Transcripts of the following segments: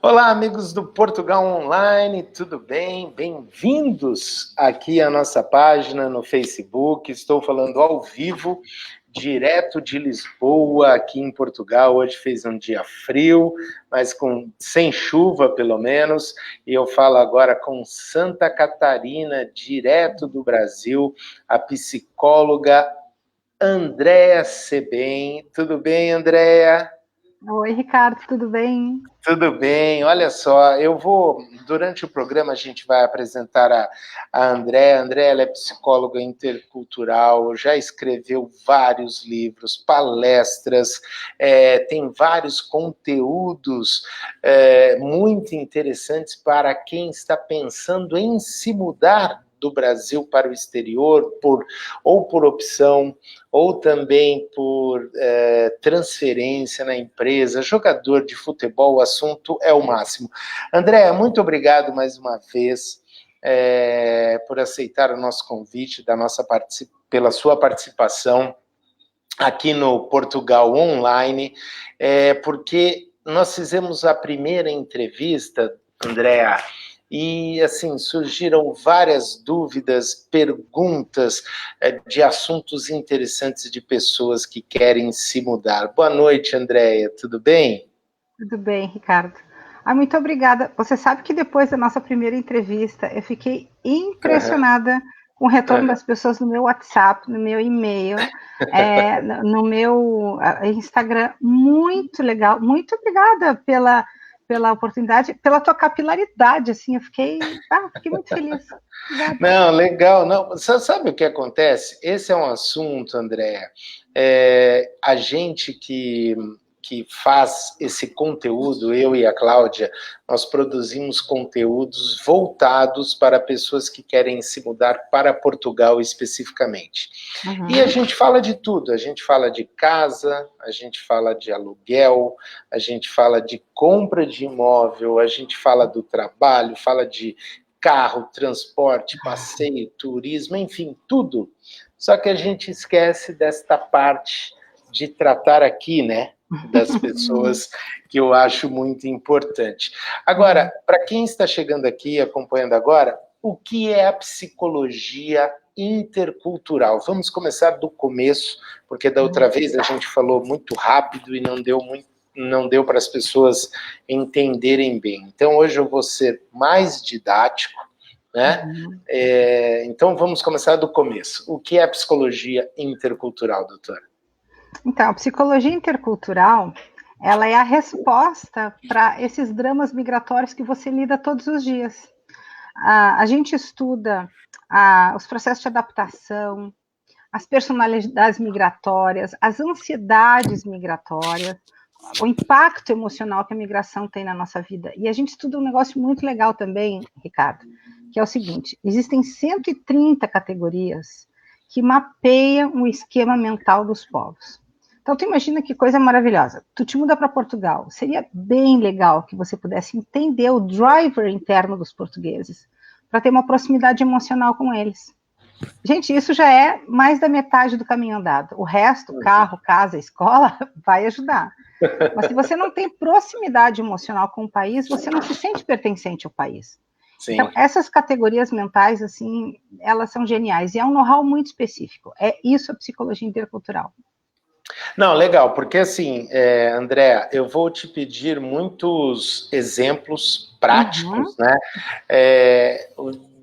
Olá, amigos do Portugal Online, tudo bem? Bem-vindos aqui à nossa página no Facebook. Estou falando ao vivo, direto de Lisboa, aqui em Portugal. Hoje fez um dia frio, mas sem chuva, pelo menos. E eu falo agora com Santa Catarina, direto do Brasil, a psicóloga Andréa Sebem. Tudo bem, Andréa? Oi, Ricardo, tudo bem? Tudo bem, olha só, durante o programa a gente vai apresentar a Andréa. Andréa, ela é psicóloga intercultural, já escreveu vários livros, palestras, tem vários conteúdos muito interessantes para quem está pensando em se mudar do Brasil para o exterior, ou por opção, ou também por transferência na empresa, jogador de futebol, o assunto é o máximo. Andréa, muito obrigado mais uma vez por aceitar o nosso convite, pela sua participação aqui no Portugal Online, porque nós fizemos a primeira entrevista, Andréa, e assim surgiram várias dúvidas, perguntas de assuntos interessantes de pessoas que querem se mudar. Boa noite, Andréia, tudo bem? Tudo bem, Ricardo. Muito obrigada. Você sabe que depois da nossa primeira entrevista, eu fiquei impressionada com o retorno das pessoas no meu WhatsApp, no meu e-mail, no meu Instagram. Muito legal. Muito obrigada pela oportunidade, pela tua capilaridade, assim, eu fiquei muito feliz. Obrigada. Não, legal. Não, sabe o que acontece? Esse é um assunto, Andréa. A gente que faz esse conteúdo, eu e a Cláudia, nós produzimos conteúdos voltados para pessoas que querem se mudar para Portugal especificamente. Uhum. E a gente fala de tudo, a gente fala de casa, a gente fala de aluguel, a gente fala de compra de imóvel, a gente fala do trabalho, fala de carro, transporte, passeio, turismo, enfim, tudo. Só que a gente esquece desta parte de tratar aqui, né, das pessoas, que eu acho muito importante. Agora, para quem está chegando aqui, acompanhando agora, o que é a psicologia intercultural? Vamos começar do começo, porque da outra vez a gente falou muito rápido e não deu para as pessoas entenderem bem. Então, hoje eu vou ser mais didático, né? Então, vamos começar do começo. O que é a psicologia intercultural, doutora? Então, a psicologia intercultural, ela é a resposta para esses dramas migratórios que você lida todos os dias. A gente estuda os processos de adaptação, as personalidades migratórias, as ansiedades migratórias, o impacto emocional que a migração tem na nossa vida. E a gente estuda um negócio muito legal também, Ricardo, que é o seguinte: existem 130 categorias que mapeiam o esquema mental dos povos. Então, tu imagina que coisa maravilhosa. Tu te muda para Portugal. Seria bem legal que você pudesse entender o driver interno dos portugueses, para ter uma proximidade emocional com eles. Gente, isso já é mais da metade do caminho andado. O resto, carro, casa, escola, vai ajudar. Mas se você não tem proximidade emocional com o país, você não se sente pertencente ao país. Sim. Então, essas categorias mentais, assim, elas são geniais. E é um know-how muito específico. É isso a psicologia intercultural. Não, legal, porque assim, Andréa, eu vou te pedir muitos exemplos práticos, né?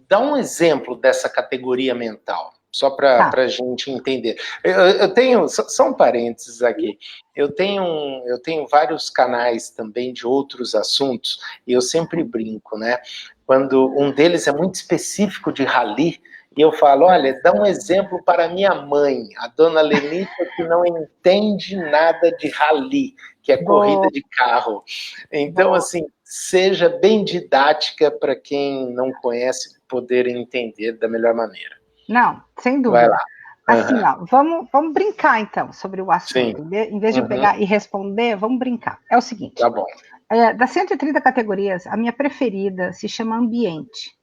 Dá um exemplo dessa categoria mental, só para a gente entender. Eu tenho, só um parênteses aqui, eu tenho vários canais também de outros assuntos, e eu sempre brinco, né? Quando um deles é muito específico de rally, e eu falo, olha, dá um exemplo para minha mãe, a dona Lenita, que não entende nada de rally, que é corrida de carro. Então, assim, seja bem didática para quem não conhece poder entender da melhor maneira. Não, sem dúvida. Vai lá. Assim, ó, vamos brincar, então, sobre o assunto. Sim. Em vez de eu pegar e responder, vamos brincar. É o seguinte. Tá bom. Das 130 categorias, a minha preferida se chama ambiente,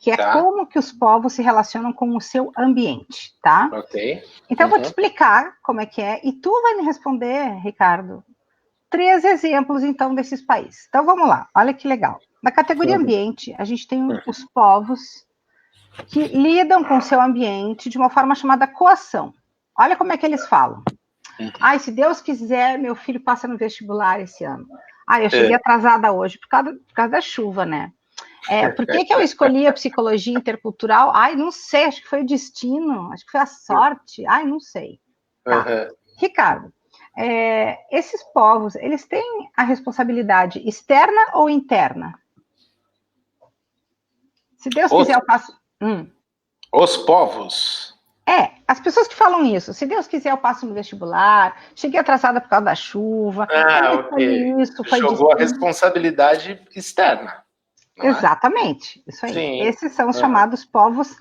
que é como que os povos se relacionam com o seu ambiente, tá? Ok. Então, eu vou te explicar como é que é, e tu vai me responder, Ricardo, 3 exemplos, então, desses países. Então, vamos lá. Olha que legal. Na categoria ambiente, a gente tem os povos que lidam com o seu ambiente de uma forma chamada coação. Olha como é que eles falam. Ai, se Deus quiser, meu filho passa no vestibular esse ano. Ai, eu cheguei atrasada hoje por causa da chuva, né? Por que eu escolhi a psicologia intercultural? Ai, não sei, acho que foi o destino, acho que foi a sorte. Ai, não sei. Tá. Ricardo, esses povos, eles têm a responsabilidade externa ou interna? Se Deus quiser, eu passo... Os povos. As pessoas que falam isso, se Deus quiser, eu passo no vestibular, cheguei atrasada por causa da chuva, ok. Isso, foi Jogou a responsabilidade externa. Exatamente, isso aí. Sim. Esses são os chamados povos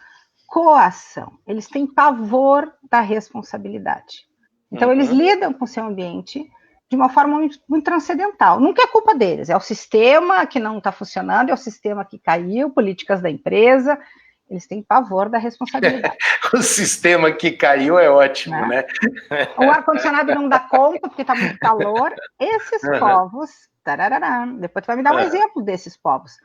coação. Eles têm pavor da responsabilidade. Então, eles lidam com o seu ambiente de uma forma muito transcendental. Nunca é culpa deles, é o sistema que não está funcionando, é o sistema que caiu, políticas da empresa. Eles têm pavor da responsabilidade. O sistema que caiu é ótimo, né? O ar-condicionado não dá conta porque está muito calor. Esses povos... Depois tu vai me dar um exemplo desses povos.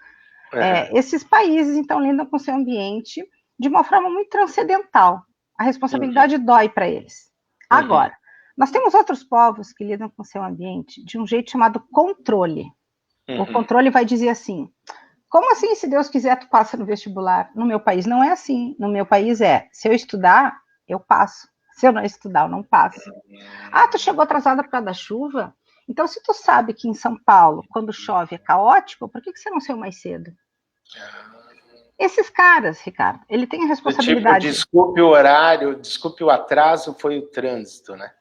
Esses países, então, lidam com o seu ambiente de uma forma muito transcendental. A responsabilidade dói para eles. Agora, nós temos outros povos que lidam com o seu ambiente de um jeito chamado controle. O controle vai dizer assim... Como assim, se Deus quiser, tu passa no vestibular? No meu país não é assim. No meu país se eu estudar, eu passo. Se eu não estudar, eu não passo. Ah, tu chegou atrasada por causa da chuva? Então, se tu sabe que em São Paulo, quando chove, é caótico, por que você não saiu mais cedo? Esses caras, Ricardo, ele tem a responsabilidade... desculpe o horário, desculpe o atraso, foi o trânsito, né?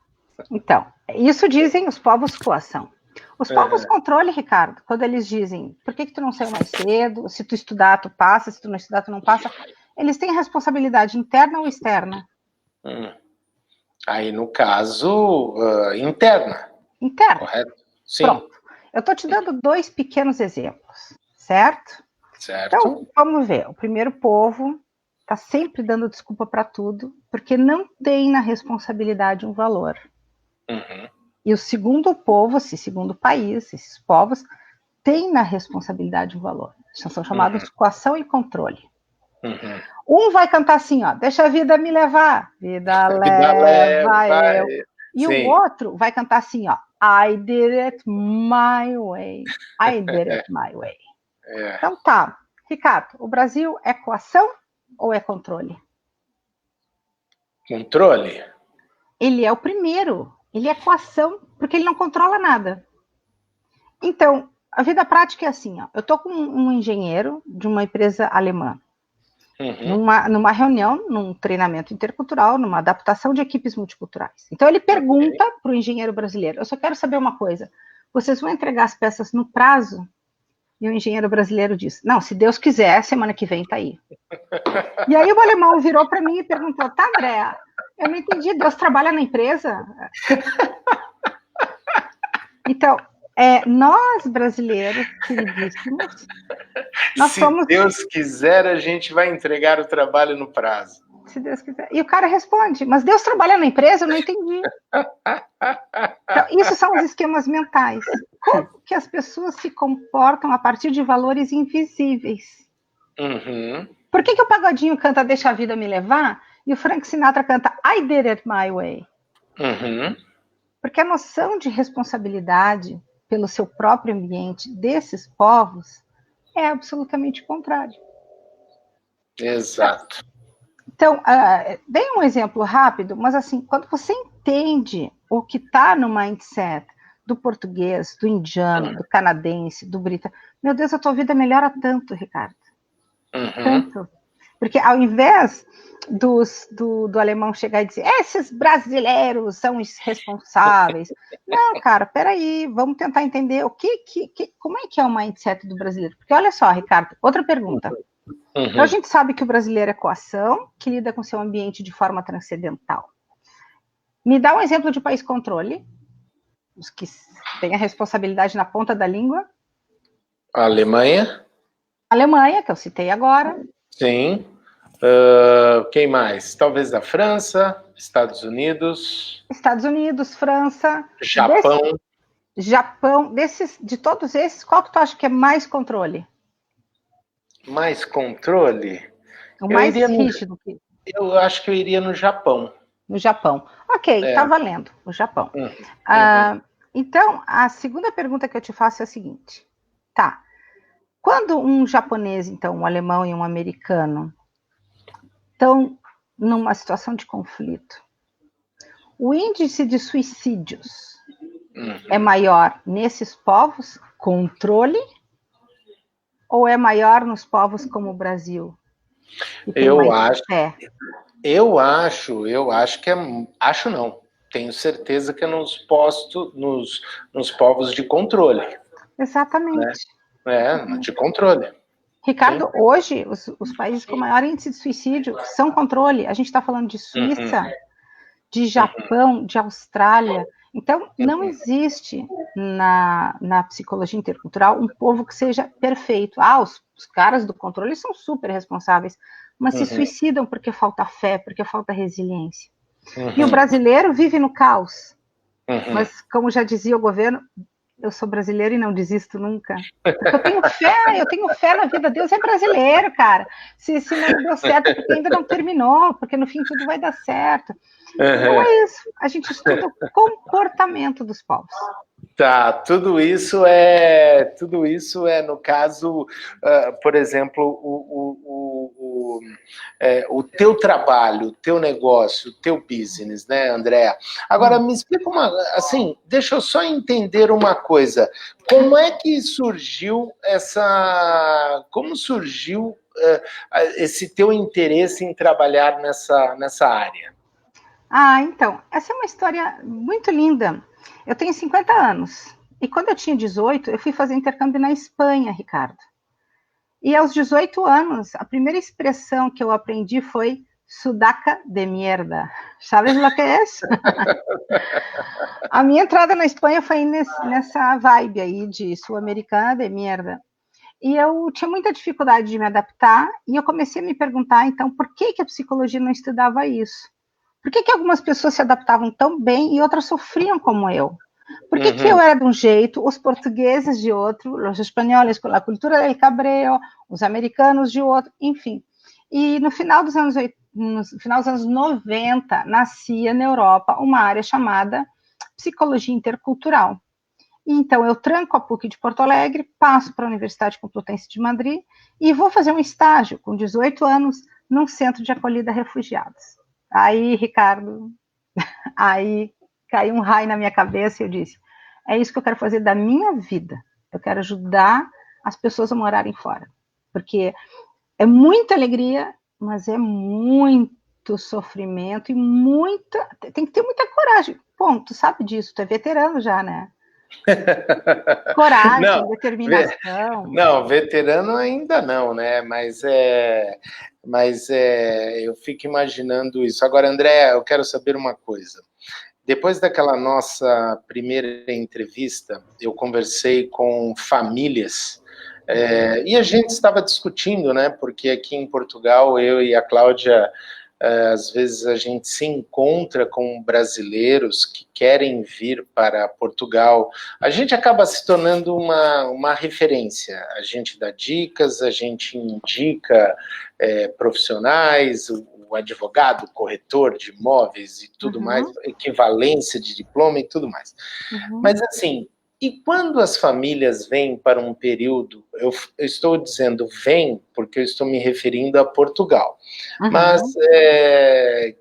Então, isso dizem os povos coação. Os povos controle, Ricardo, quando eles dizem por que tu não saiu mais cedo, se tu estudar, tu passa, se tu não estudar, tu não passa, eles têm responsabilidade interna ou externa? Aí, no caso, interna. Interna. Correto? Sim. Pronto. Eu estou te dando 2 pequenos exemplos, certo? Certo. Então, vamos ver. O primeiro povo está sempre dando desculpa para tudo, porque não tem na responsabilidade um valor. E o segundo povo, esse segundo país, esses povos, têm na responsabilidade um valor. São chamados coação e controle. Um vai cantar assim, ó, deixa a vida me levar, vida leva eu. E o outro vai cantar assim, ó, I did it my way, I did it my way. Então tá, Ricardo, o Brasil é coação ou é controle? Controle. Ele é o primeiro. Ele é coação, porque ele não controla nada. Então, a vida prática é assim, ó. Eu estou com um engenheiro de uma empresa alemã, numa reunião, num treinamento intercultural, numa adaptação de equipes multiculturais. Então, ele pergunta para o engenheiro brasileiro, eu só quero saber uma coisa, vocês vão entregar as peças no prazo? E o engenheiro brasileiro diz, não, se Deus quiser, semana que vem tá aí. E aí o alemão virou para mim e perguntou, tá, Andréa, eu não entendi, Deus trabalha na empresa? Então, nós brasileiros, queridíssimos, Se Deus quiser, a gente vai entregar o trabalho no prazo. Se Deus quiser. E o cara responde, mas Deus trabalha na empresa? Eu não entendi. Então, isso são os esquemas mentais. Como que as pessoas se comportam a partir de valores invisíveis? Por que o Pagodinho canta Deixa a Vida Me Levar e o Frank Sinatra canta I Did It My Way? Porque a noção de responsabilidade pelo seu próprio ambiente desses povos é absolutamente contrário. Exato. Então, dei um exemplo rápido, mas assim, quando você entende o que está no mindset do português, do indiano, do canadense, do britânico, meu Deus, a tua vida melhora tanto, Ricardo. Tanto. Porque ao invés do alemão chegar e dizer, esses brasileiros são irresponsáveis. Não, cara, peraí, vamos tentar entender como é que é o mindset do brasileiro. Porque olha só, Ricardo, outra pergunta. Então a gente sabe que o brasileiro é coação, que lida com seu ambiente de forma transcendental. Me dá um exemplo de país controle, os que têm a responsabilidade na ponta da língua. A Alemanha. Alemanha, que eu citei agora. Sim. Quem mais? Talvez a França, Estados Unidos. Estados Unidos, França. Japão. Japão, de todos esses, qual que tu acha que é mais controle? Mais controle? O Eu mais iria no, rígido eu acho que eu iria no Japão. no Japão. Ok, tá É. valendo, o Japão. Uhum. Então, a segunda pergunta que eu te faço é a seguinte. Tá, quando um japonês, então, um alemão e um americano estão numa situação de conflito, o índice de suicídios é maior nesses povos, controle, ou é maior nos povos como o Brasil, que tem Eu mais acho, fé? eu acho que acho não. Tenho certeza que é nos povos de controle, né? Exatamente. De controle. Sim. Ricardo, hoje, os países com maior índice de suicídio são controle. A gente está falando de Uhum, Suíça, de uhum, Japão, de Austrália. Então, não uhum, existe na psicologia intercultural um povo que seja perfeito. Os caras do controle são super responsáveis, mas se uhum, suicidam porque falta fé, porque falta resiliência. E o uhum, brasileiro vive no caos. uhum. Mas, como já dizia o governo, eu sou brasileiro e não desisto nunca. Porque eu tenho fé na vida. Deus é brasileiro, cara. Se não deu certo, é porque ainda não terminou, porque no fim tudo vai dar certo. Então Uhum. é isso. A gente estuda o comportamento dos povos. Tá, tudo isso é no caso, por exemplo, o teu trabalho, o teu negócio, o teu business, né, Andréa? Agora me explica assim, deixa eu só entender uma coisa. Como surgiu esse teu interesse em trabalhar nessa área? Então, essa é uma história muito linda. Eu tenho 50 anos. E quando eu tinha 18, eu fui fazer intercâmbio na Espanha, Ricardo. E aos 18 anos, a primeira expressão que eu aprendi foi sudaca de mierda. Sabes o que é isso? A minha entrada na Espanha foi nessa vibe aí de sul-americana de mierda. E eu tinha muita dificuldade de me adaptar e eu comecei a me perguntar, então, por que a psicologia não estudava isso? Por que algumas pessoas se adaptavam tão bem e outras sofriam como eu? Por que eu Uhum, era de um jeito, os portugueses de outro, os espanhóis com a cultura del cabreo, os americanos de outro, enfim. E no final dos anos 90, nascia na Europa uma área chamada psicologia intercultural. E então eu tranco a PUC de Porto Alegre, passo para a Universidade Complutense de Madrid e vou fazer um estágio com 18 anos num centro de acolhida a refugiados. Aí, Ricardo, aí caiu um raio na minha cabeça e eu disse: é isso que eu quero fazer da minha vida. Eu quero ajudar as pessoas a morarem fora. Porque é muita alegria, mas é muito sofrimento e muita. Tem que ter muita coragem. Bom, tu sabe disso, tu é veterano já, né? Não, Coragem, ve- determinação. não, veterano ainda não, né? Eu fico imaginando isso. Agora, André, eu quero saber uma coisa. Depois daquela nossa primeira entrevista, eu conversei com famílias e a gente estava discutindo, né? Porque aqui em Portugal, eu e a Cláudia, às vezes a gente se encontra com brasileiros que querem vir para Portugal. A gente acaba se tornando uma referência. A gente dá dicas, a gente indica profissionais, o advogado, o corretor de imóveis e tudo mais, Uhum, equivalência de diploma e tudo mais. uhum, Mas assim, e quando as famílias vêm para um período, eu estou dizendo vêm porque eu estou me referindo a Portugal, mas uhum.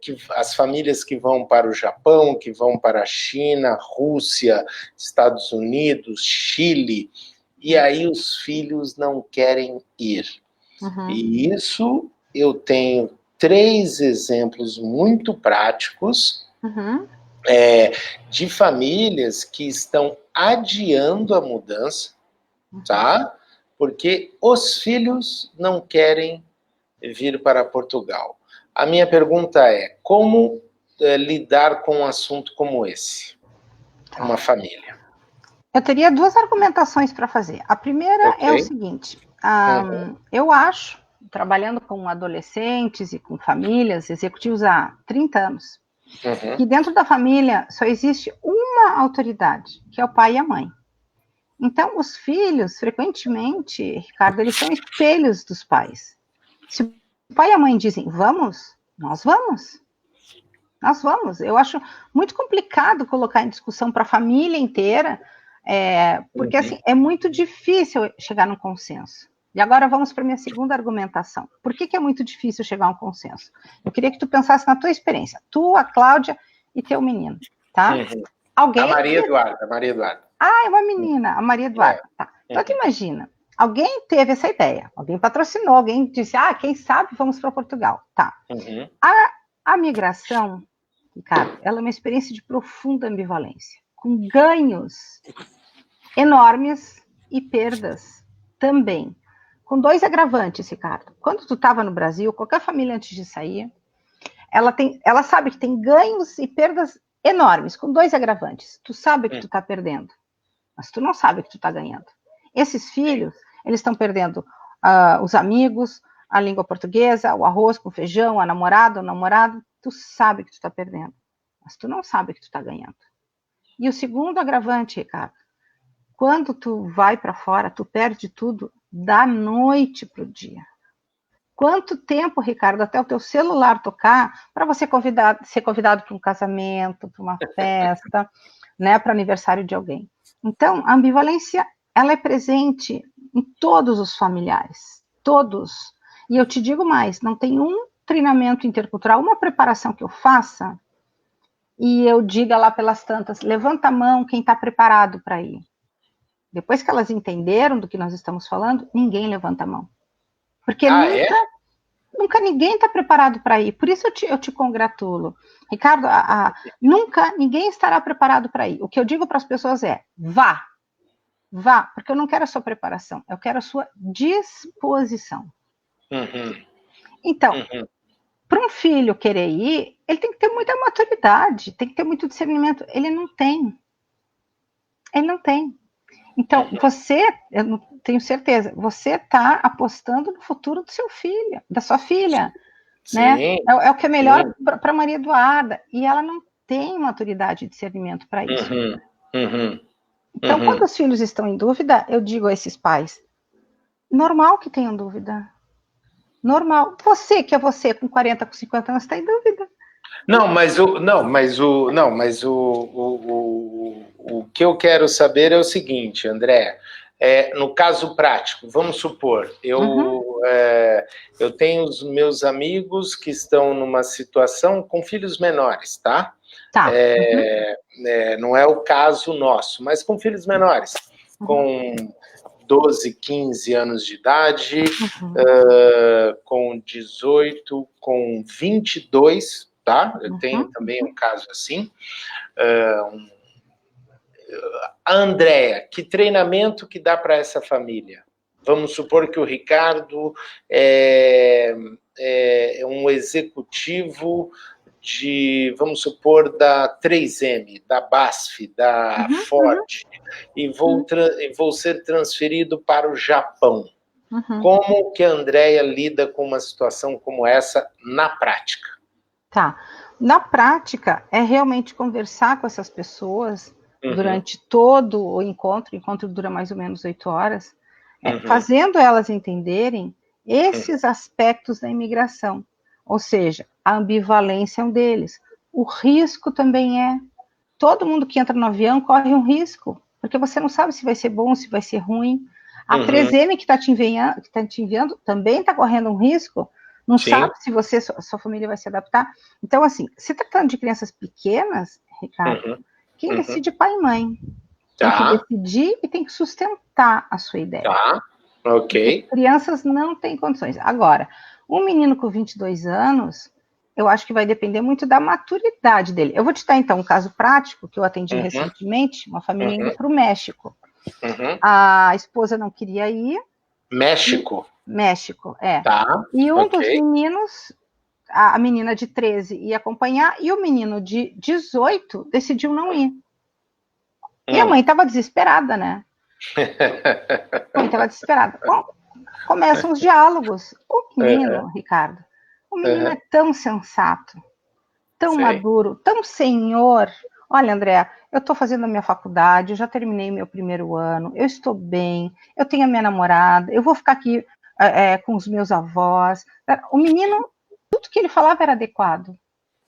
que as famílias que vão para o Japão, que vão para a China, Rússia, Estados Unidos, Chile, e aí os filhos não querem ir. Uhum, E isso eu tenho 3 exemplos muito práticos uhum. de famílias que estão adiando a mudança, tá? Porque os filhos não querem vir para Portugal. A minha pergunta é: como lidar com um assunto como esse? Uma Tá. família. Eu teria duas argumentações para fazer. A primeira Ok? é o seguinte: Uhum, eu acho, trabalhando com adolescentes e com famílias, executivos há 30 anos, que dentro da família só existe uma autoridade, que é o pai e a mãe. Então, os filhos, frequentemente, Ricardo, eles são espelhos dos pais. Se o pai e a mãe dizem, vamos, nós vamos. Nós vamos. Eu acho muito complicado colocar em discussão para a família inteira, porque assim, é muito difícil chegar num consenso. E agora vamos para a minha segunda argumentação. Por que é muito difícil chegar a um consenso? Eu queria que tu pensasse na tua experiência. Tu, a Cláudia e teu menino, tá? Alguém... A Maria Eduarda. Ah, é uma menina, a Maria Eduarda. Tá. Então, tu imagina, alguém teve essa ideia, alguém patrocinou, alguém disse, quem sabe vamos para Portugal. Tá. A migração, Ricardo, ela é uma experiência de profunda ambivalência, com ganhos enormes e perdas também. Com 2 agravantes, Ricardo. Quando tu estava no Brasil, qualquer família antes de sair, ela sabe que tem ganhos e perdas enormes, com 2 agravantes. Tu sabe que tu está perdendo, mas tu não sabe que tu está ganhando. Esses filhos, eles estão perdendo os amigos, a língua portuguesa, o arroz com feijão, a namorada, o namorado. Tu sabe que tu está perdendo, mas tu não sabe que tu está ganhando. E o segundo agravante, Ricardo, quando tu vai para fora, tu perde tudo da noite para o dia. Quanto tempo, Ricardo, até o teu celular tocar para você ser convidado para um casamento, para uma festa, né, para aniversário de alguém? Então, a ambivalência, ela é presente em todos os familiares, todos. E eu te digo mais, não tem um treinamento intercultural, uma preparação que eu faça e eu diga lá pelas tantas, levanta a mão quem está preparado para ir. Depois que elas entenderam do que nós estamos falando, ninguém levanta a mão. Porque nunca ninguém está preparado para ir. Por isso eu te congratulo. Ricardo, nunca ninguém estará preparado para ir. O que eu digo para as pessoas é, vá, porque eu não quero a sua preparação, eu quero a sua disposição. Então, para um filho querer ir, ele tem que ter muita maturidade, tem que ter muito discernimento. Ele não tem. Então, eu não tenho certeza, você está apostando no futuro do seu filho, da sua filha, né? É o que é melhor para Maria Eduarda, e ela não tem maturidade e discernimento para isso. Então, quando os filhos estão em dúvida, eu digo a esses pais, normal que tenham dúvida. Normal. Você, que é você, com 40, com 50 anos, está em dúvida. O que eu quero saber é o seguinte, André, no caso prático, vamos supor, eu tenho os meus amigos que estão numa situação com filhos menores, tá? Não é o caso nosso, mas com filhos menores, com 12, 15 anos de idade, com 18, com 22, tá? Eu tenho também um caso assim. A Andréa, que treinamento que dá para essa família? Vamos supor que o Ricardo é um executivo vamos supor, da 3M, da BASF, da Ford, e vou ser transferido para o Japão. Como que a Andréa lida com uma situação como essa na prática? Tá. Na prática, é realmente conversar com essas pessoas durante todo o encontro dura mais ou menos 8 horas, fazendo elas entenderem esses aspectos da imigração. Ou seja, a ambivalência é um deles. O risco também é. Todo mundo que entra no avião corre um risco, porque você não sabe se vai ser bom, se vai ser ruim. A 3M que está te enviando também está correndo um risco, não sabe se sua família vai se adaptar. Então, assim, se tratando de crianças pequenas, Ricardo, quem decide é pai e mãe. Tem que decidir e tem que sustentar a sua ideia. Ok. Crianças não têm condições. Agora, um menino com 22 anos, eu acho que vai depender muito da maturidade dele. Eu vou te dar, então, um caso prático que eu atendi recentemente, uma família indo para o México. A esposa não queria ir. México, é. E um dos meninos, a menina de 13 ia acompanhar, e o menino de 18 decidiu não ir. E a mãe estava desesperada, né? A mãe estava desesperada. Bom, começam os diálogos. O menino, Ricardo, o menino é tão sensato, tão maduro, tão senhor. Olha, André, eu estou fazendo a minha faculdade, eu já terminei meu primeiro ano, eu estou bem, eu tenho a minha namorada, eu vou ficar aqui com os meus avós. O menino, tudo que ele falava era adequado.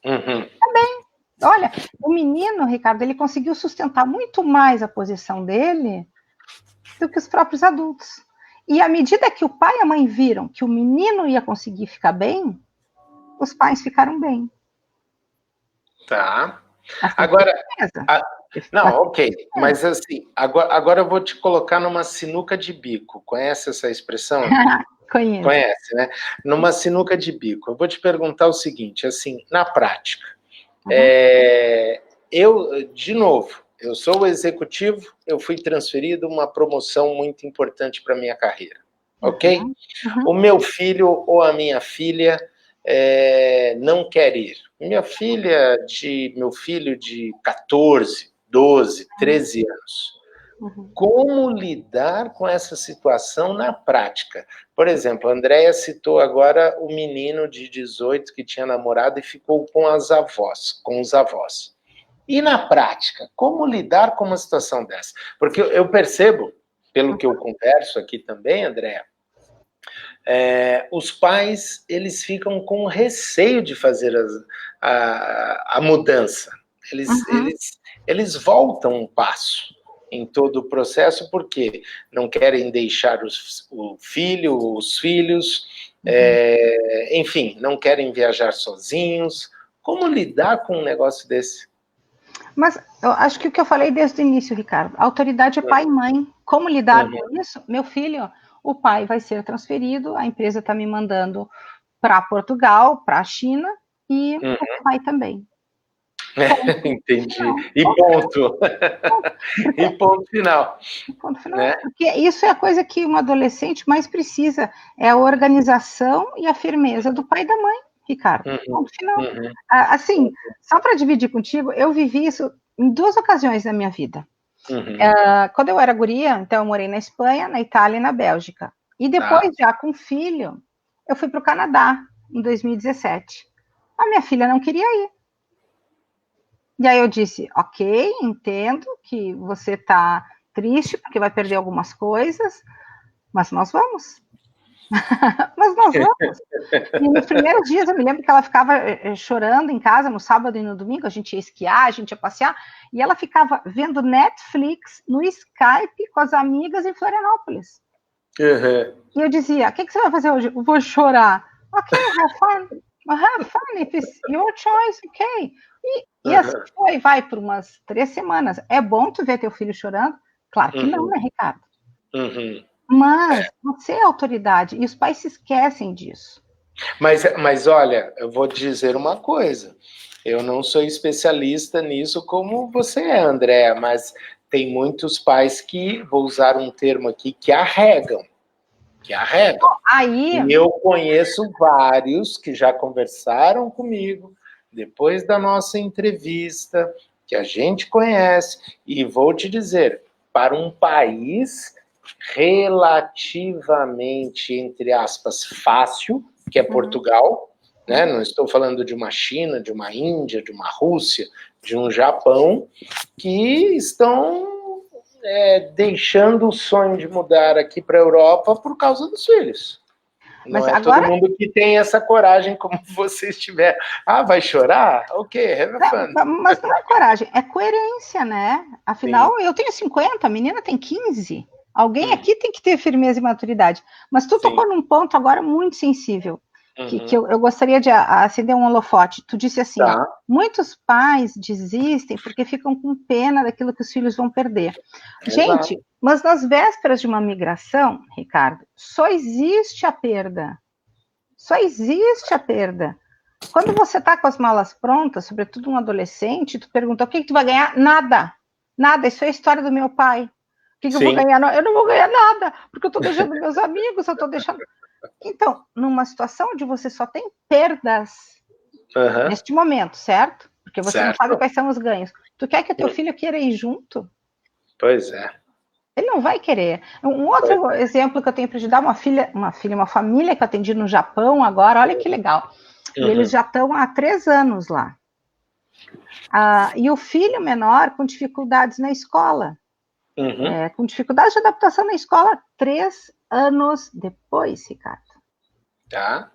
Também. Olha, o menino, Ricardo, ele conseguiu sustentar muito mais a posição dele do que os próprios adultos. E à medida que o pai e a mãe viram que o menino ia conseguir ficar bem, os pais ficaram bem. Tá. Assim, agora, não, ok, mas assim, agora eu vou te colocar numa sinuca de bico. Conhece essa expressão? Conheço. Conhece, né? Numa sinuca de bico. Eu vou te perguntar o seguinte, assim, na prática, de novo, eu sou o executivo, eu fui transferido uma promoção muito importante para minha carreira, ok? O meu filho ou a minha filha não quer ir. Meu filho de 14, 12, 13 anos. Como lidar com essa situação na prática? Por exemplo, a Andréia citou agora o menino de 18 que tinha namorado e ficou com os avós. E na prática, como lidar com uma situação dessa? Porque eu percebo, pelo que eu converso aqui também, Andréia, os pais, eles ficam com receio de fazer a mudança. Eles voltam um passo em todo o processo, porque não querem deixar os filhos, enfim, não querem viajar sozinhos. Como lidar com um negócio desse? Mas eu acho que o que eu falei desde o início, Ricardo, a autoridade é pai e mãe. Como lidar com isso? Meu filho, o pai vai ser transferido, a empresa está me mandando para Portugal, para a China, e o pai também. Entendi. E ponto. E ponto final. Ponto final. Né? Porque isso é a coisa que um adolescente mais precisa, é a organização e a firmeza do pai e da mãe, Ricardo. Ponto final. Assim, só para dividir contigo, eu vivi isso em 2 ocasiões na minha vida. Quando eu era guria, então eu morei na Espanha, na Itália e na Bélgica. E depois, já com filho, eu fui para o Canadá, em 2017. A minha filha não queria ir. E aí eu disse, ok, entendo que você está triste porque vai perder algumas coisas, mas nós vamos. Mas nós vamos. E nos primeiros dias eu me lembro que ela ficava chorando em casa no sábado e no domingo, a gente ia esquiar, a gente ia passear, e ela ficava vendo Netflix no Skype com as amigas em Florianópolis. E eu dizia, o que você vai fazer hoje? Eu vou chorar. Ok, have fun. Have fun, if it's your choice, ok. E assim vai por umas 3 semanas. É bom tu ver teu filho chorando? Claro que não, né, Ricardo? Mas você é autoridade, e os pais se esquecem disso. Mas olha, eu vou dizer uma coisa. Eu não sou especialista nisso como você é, Andréa, mas tem muitos pais que, vou usar um termo aqui, que arregam. Aí... E eu conheço vários que já conversaram comigo depois da nossa entrevista, que a gente conhece, e vou te dizer, para um país relativamente, entre aspas, fácil, que é Portugal, né? Não estou falando de uma China, de uma Índia, de uma Rússia, de um Japão, que estão deixando o sonho de mudar aqui para a Europa por causa dos filhos. Não é todo mundo que tem essa coragem como vocês tiveram. Vai chorar? Ok, have fun. Mas não é coragem, é coerência, né? Afinal, eu tenho 50, a menina tem 15. Alguém aqui tem que ter firmeza e maturidade. Mas tu tocou num ponto agora muito sensível, que eu gostaria de acender um holofote. Tu disse assim, muitos pais desistem porque ficam com pena daquilo que os filhos vão perder. Gente, mas nas vésperas de uma migração, Ricardo, só existe a perda. Só existe a perda. Quando você está com as malas prontas, sobretudo um adolescente, tu pergunta, o que tu vai ganhar? Nada. Nada, isso é a história do meu pai. O que eu vou ganhar? Eu não vou ganhar nada, porque eu estou deixando meus amigos, eu estou deixando... Então, numa situação onde você só tem perdas neste momento, certo? Porque você não sabe quais são os ganhos. Tu quer que o teu filho queira ir junto? Pois é. Ele não vai querer. Um outro exemplo que eu tenho para te dar, uma família que eu atendi no Japão agora, olha que legal. E eles já estão há 3 anos lá. E o filho menor com dificuldades na escola. Uhum. Com dificuldades de adaptação na escola 3 anos depois, Ricardo. Tá.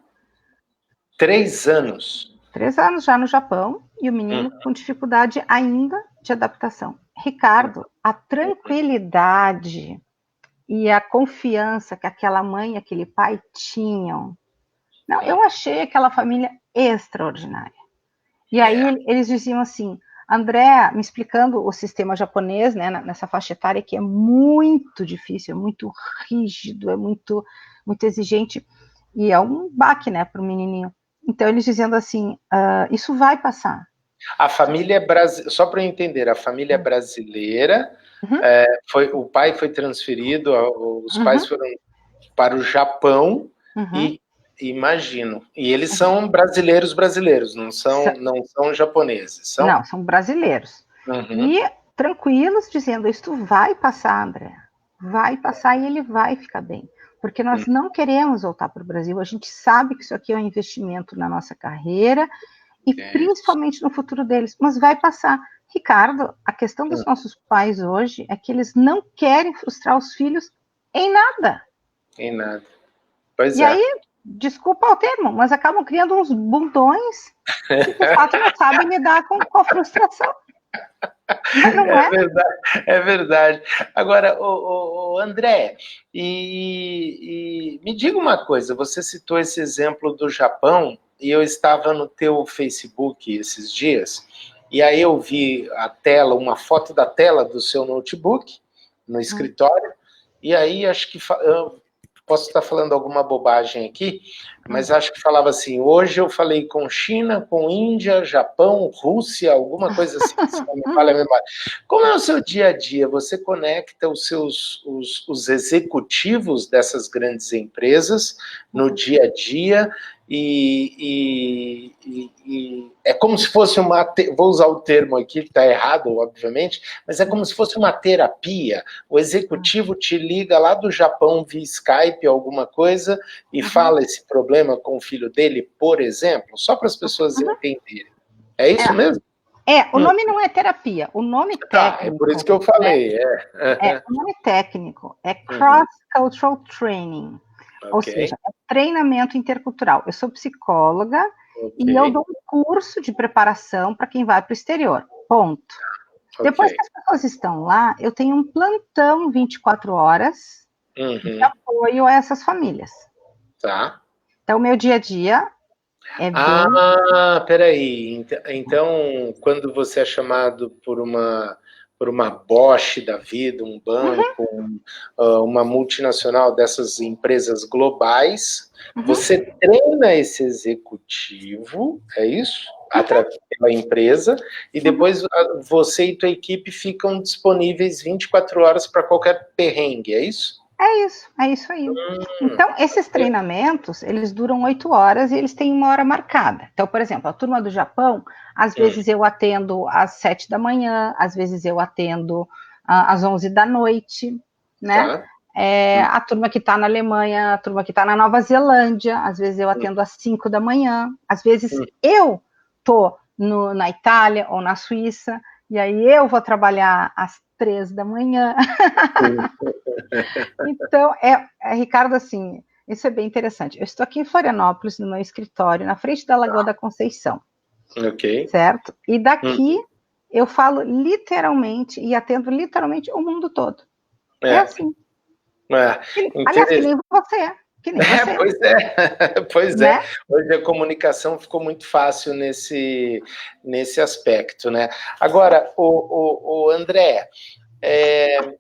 3 anos. 3 anos já no Japão, e o menino com dificuldade ainda de adaptação. Ricardo, a tranquilidade e a confiança que aquela mãe e aquele pai tinham. Não, eu achei aquela família extraordinária. E aí eles diziam assim, André, me explicando o sistema japonês, né, nessa faixa etária que é muito difícil, é muito rígido, é muito, muito exigente, e é um baque, né, para o menininho. Então eles dizendo assim, isso vai passar. A família é brasileira, só para eu entender, a família é brasileira, o pai foi transferido, os pais foram para o Japão e imagino. E eles são brasileiros, não são japoneses. São? Não, são brasileiros. E tranquilos, dizendo, isto vai passar, André. Vai passar e ele vai ficar bem. Porque nós não queremos voltar para o Brasil. A gente sabe que isso aqui é um investimento na nossa carreira e principalmente no futuro deles. Mas vai passar. Ricardo, a questão dos nossos pais hoje é que eles não querem frustrar os filhos em nada. Em nada. Pois e aí, desculpa o termo, mas acabam criando uns bundões que, de fato, não sabem lidar com a frustração. Não é? É verdade. Agora, o André, me diga uma coisa, você citou esse exemplo do Japão, e eu estava no teu Facebook esses dias, e aí eu vi uma foto da tela do seu notebook no escritório, e aí acho que posso estar falando alguma bobagem aqui, mas acho que falava assim, hoje eu falei com China, com Índia, Japão, Rússia, alguma coisa assim, se não me falha a memória. Como é o seu dia a dia? Você conecta os executivos dessas grandes empresas no dia a dia e é como se fosse vou usar o termo aqui, que está errado, obviamente, mas é como se fosse uma terapia. O executivo te liga lá do Japão via Skype, alguma coisa, e fala esse problema com o filho dele, por exemplo, só para as pessoas entenderem. É isso mesmo? O nome não é terapia, o nome técnico... é por isso que eu falei. O nome técnico é Cross-Cultural Training. Ou seja, é treinamento intercultural. Eu sou psicóloga e eu dou um curso de preparação para quem vai para o exterior. Ponto. Depois que as pessoas estão lá, eu tenho um plantão 24 horas de apoio a essas famílias. Tá. Então, meu dia a dia é bem... Peraí. Então, quando você é chamado por uma Bosch da vida, um banco, uma multinacional dessas empresas globais, você treina esse executivo, é isso? Através da empresa, e depois você e tua equipe ficam disponíveis 24 horas para qualquer perrengue, é isso? É isso aí. Então, esses treinamentos, eles duram 8 horas e eles têm uma hora marcada. Então, por exemplo, a turma do Japão, às vezes eu atendo às 7 da manhã, às vezes eu atendo às 11 da noite, né? A turma que está na Alemanha, a turma que está na Nova Zelândia, às vezes eu atendo às 5 da manhã, às vezes eu estou na Itália ou na Suíça, e aí eu vou trabalhar às 3 da manhã. Então, Ricardo, assim, isso é bem interessante. Eu estou aqui em Florianópolis, no meu escritório, na frente da Lagoa da Conceição. Certo? E daqui eu falo literalmente e atendo literalmente o mundo todo. É assim. Aliás, que nem você. Pois é. Hoje a comunicação ficou muito fácil nesse aspecto, né? Agora, o André,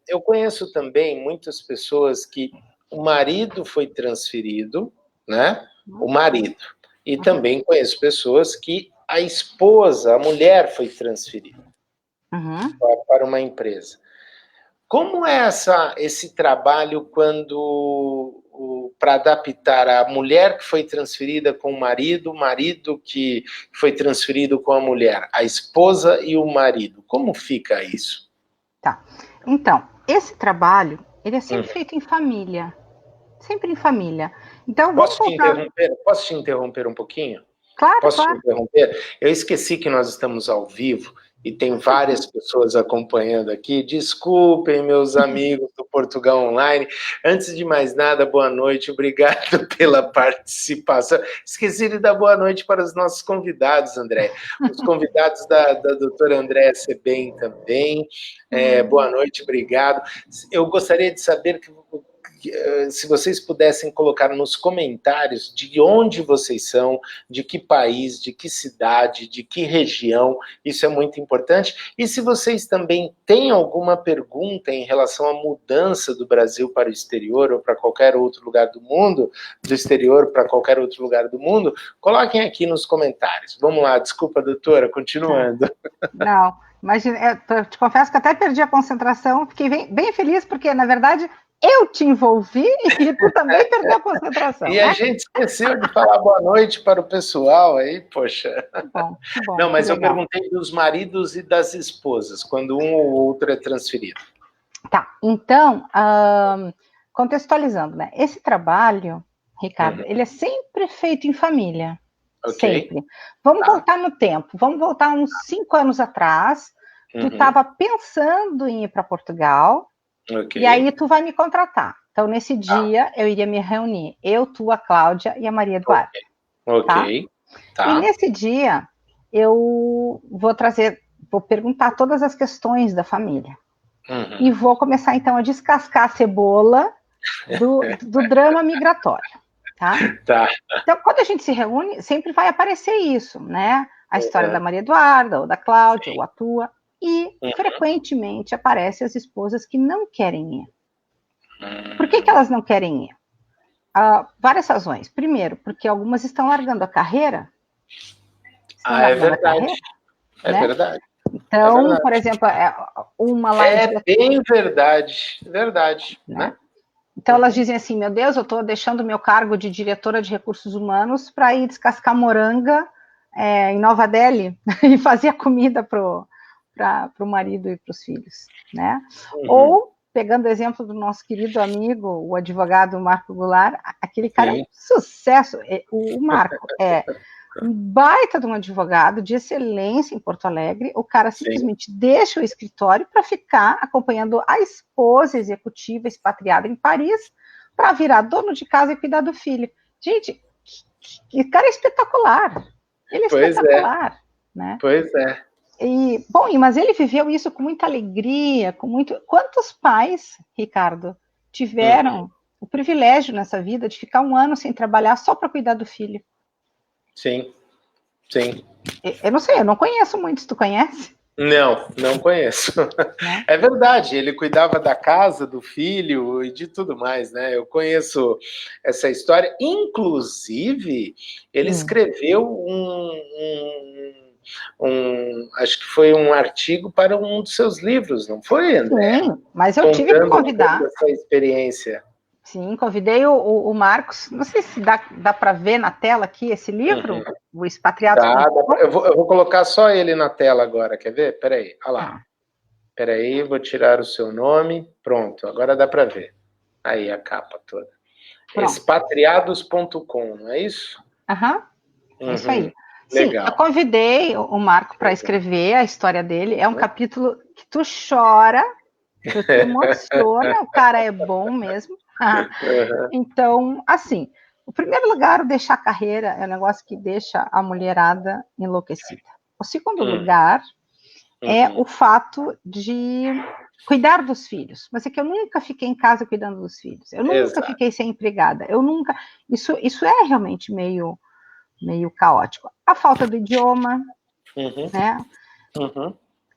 eu conheço também muitas pessoas que o marido foi transferido, né? O marido. E também conheço pessoas que a esposa, a mulher foi transferida para uma empresa. Como é esse trabalho para adaptar a mulher que foi transferida com o marido que foi transferido com a mulher, a esposa e o marido? Como fica isso? Tá. Então, esse trabalho, ele é sempre feito em família. Sempre em família. Então, Posso te interromper um pouquinho? Claro, Posso te claro. interromper? Eu esqueci que nós estamos ao vivo e tem várias pessoas acompanhando aqui. Desculpem, meus amigos do Portugal Online. Antes de mais nada, boa noite, obrigado pela participação. Esqueci de dar boa noite para os nossos convidados, André. Os convidados da doutora Andréa Sebem também. Boa noite, obrigado. Eu gostaria de saber se vocês pudessem colocar nos comentários de onde vocês são, de que país, de que cidade, de que região, isso é muito importante. E se vocês também têm alguma pergunta em relação à mudança do Brasil para o exterior ou para qualquer outro lugar do mundo, do exterior para qualquer outro lugar do mundo, coloquem aqui nos comentários. Vamos lá, desculpa, doutora, continuando. Não, imagina, eu te confesso que até perdi a concentração, fiquei bem feliz, porque, na verdade, eu te envolvi e tu também perdeu a concentração, E né? a gente esqueceu de falar boa noite para o pessoal aí, poxa. Que bom, Não, mas eu legal. perguntei dos maridos e das esposas, quando um ou outro é transferido. Tá, então, contextualizando, né? Esse trabalho, Ricardo, ele é sempre feito em família. Okay. Sempre. Vamos voltar no tempo, vamos voltar uns 5 anos atrás. Tu estava pensando em ir para Portugal, e aí tu vai me contratar. Então, nesse dia, eu iria me reunir. Eu, tu, a Cláudia e a Maria Eduarda. Ok. Tá? E nesse dia, eu vou perguntar todas as questões da família. E vou começar, então, a descascar a cebola do drama migratório. Tá? Então, quando a gente se reúne, sempre vai aparecer isso, né? A história da Maria Eduarda, ou da Cláudia, ou a tua. E, frequentemente, aparecem as esposas que não querem ir. Por que elas não querem ir? Várias razões. Primeiro, porque algumas estão largando a carreira. É verdade. É verdade. Então, por exemplo, uma lá... É bem verdade. Verdade. Né? Então, elas dizem assim, meu Deus, eu estou deixando o meu cargo de diretora de recursos humanos para ir descascar moranga em Nova Delhi e fazer a comida para o marido e para os filhos, né? Ou, pegando o exemplo do nosso querido amigo, o advogado Marco Goulart, aquele cara é um sucesso. O Marco é um baita de um advogado de excelência em Porto Alegre. O cara simplesmente deixa o escritório para ficar acompanhando a esposa executiva expatriada em Paris para virar dono de casa e cuidar do filho. Gente, que cara é espetacular. Ele é espetacular. Né? Pois é. Mas ele viveu isso com muita alegria, com muito... Quantos pais, Ricardo, tiveram o privilégio nessa vida de ficar 1 ano sem trabalhar só para cuidar do filho? Sim. Eu não sei, eu não conheço muitos, tu conhece? Não conheço. É verdade, ele cuidava da casa, do filho e de tudo mais, né? Eu conheço essa história. Inclusive, ele escreveu acho que foi um artigo para um dos seus livros, não foi, André? Sim, mas eu tive que convidar. Essa experiência. Sim, convidei o Marcos. Não sei se dá para ver na tela aqui esse livro, O Expatriado. Eu vou colocar só ele na tela agora, quer ver? Peraí, olha lá. Peraí, vou tirar o seu nome. Pronto, agora dá para ver. Aí a capa toda. Expatriados.com, não é isso? É isso aí. Legal. Sim, eu convidei o Marco para escrever a história dele. É um capítulo que tu chora, tu te emociona, o cara é bom mesmo. Então, assim, o primeiro lugar, deixar a carreira é um negócio que deixa a mulherada enlouquecida. O segundo lugar é o fato de cuidar dos filhos. Mas é que eu nunca fiquei em casa cuidando dos filhos. Eu nunca fiquei sem empregada. Eu nunca... Isso é realmente meio caótico. A falta do idioma, né?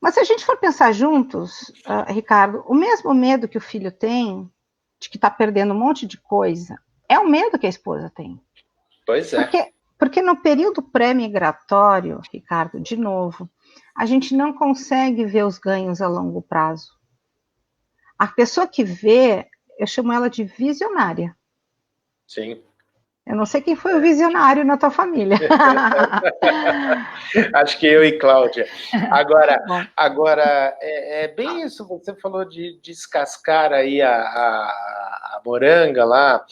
Mas se a gente for pensar juntos, Ricardo, o mesmo medo que o filho tem de que está perdendo um monte de coisa é o medo que a esposa tem. Pois é. Porque no período pré-migratório, Ricardo, de novo, a gente não consegue ver os ganhos a longo prazo. A pessoa que vê, eu chamo ela de visionária. Sim. Eu não sei quem foi o visionário na tua família. Acho que eu e Cláudia. Agora é bem isso, você falou de descascar aí a moranga lá.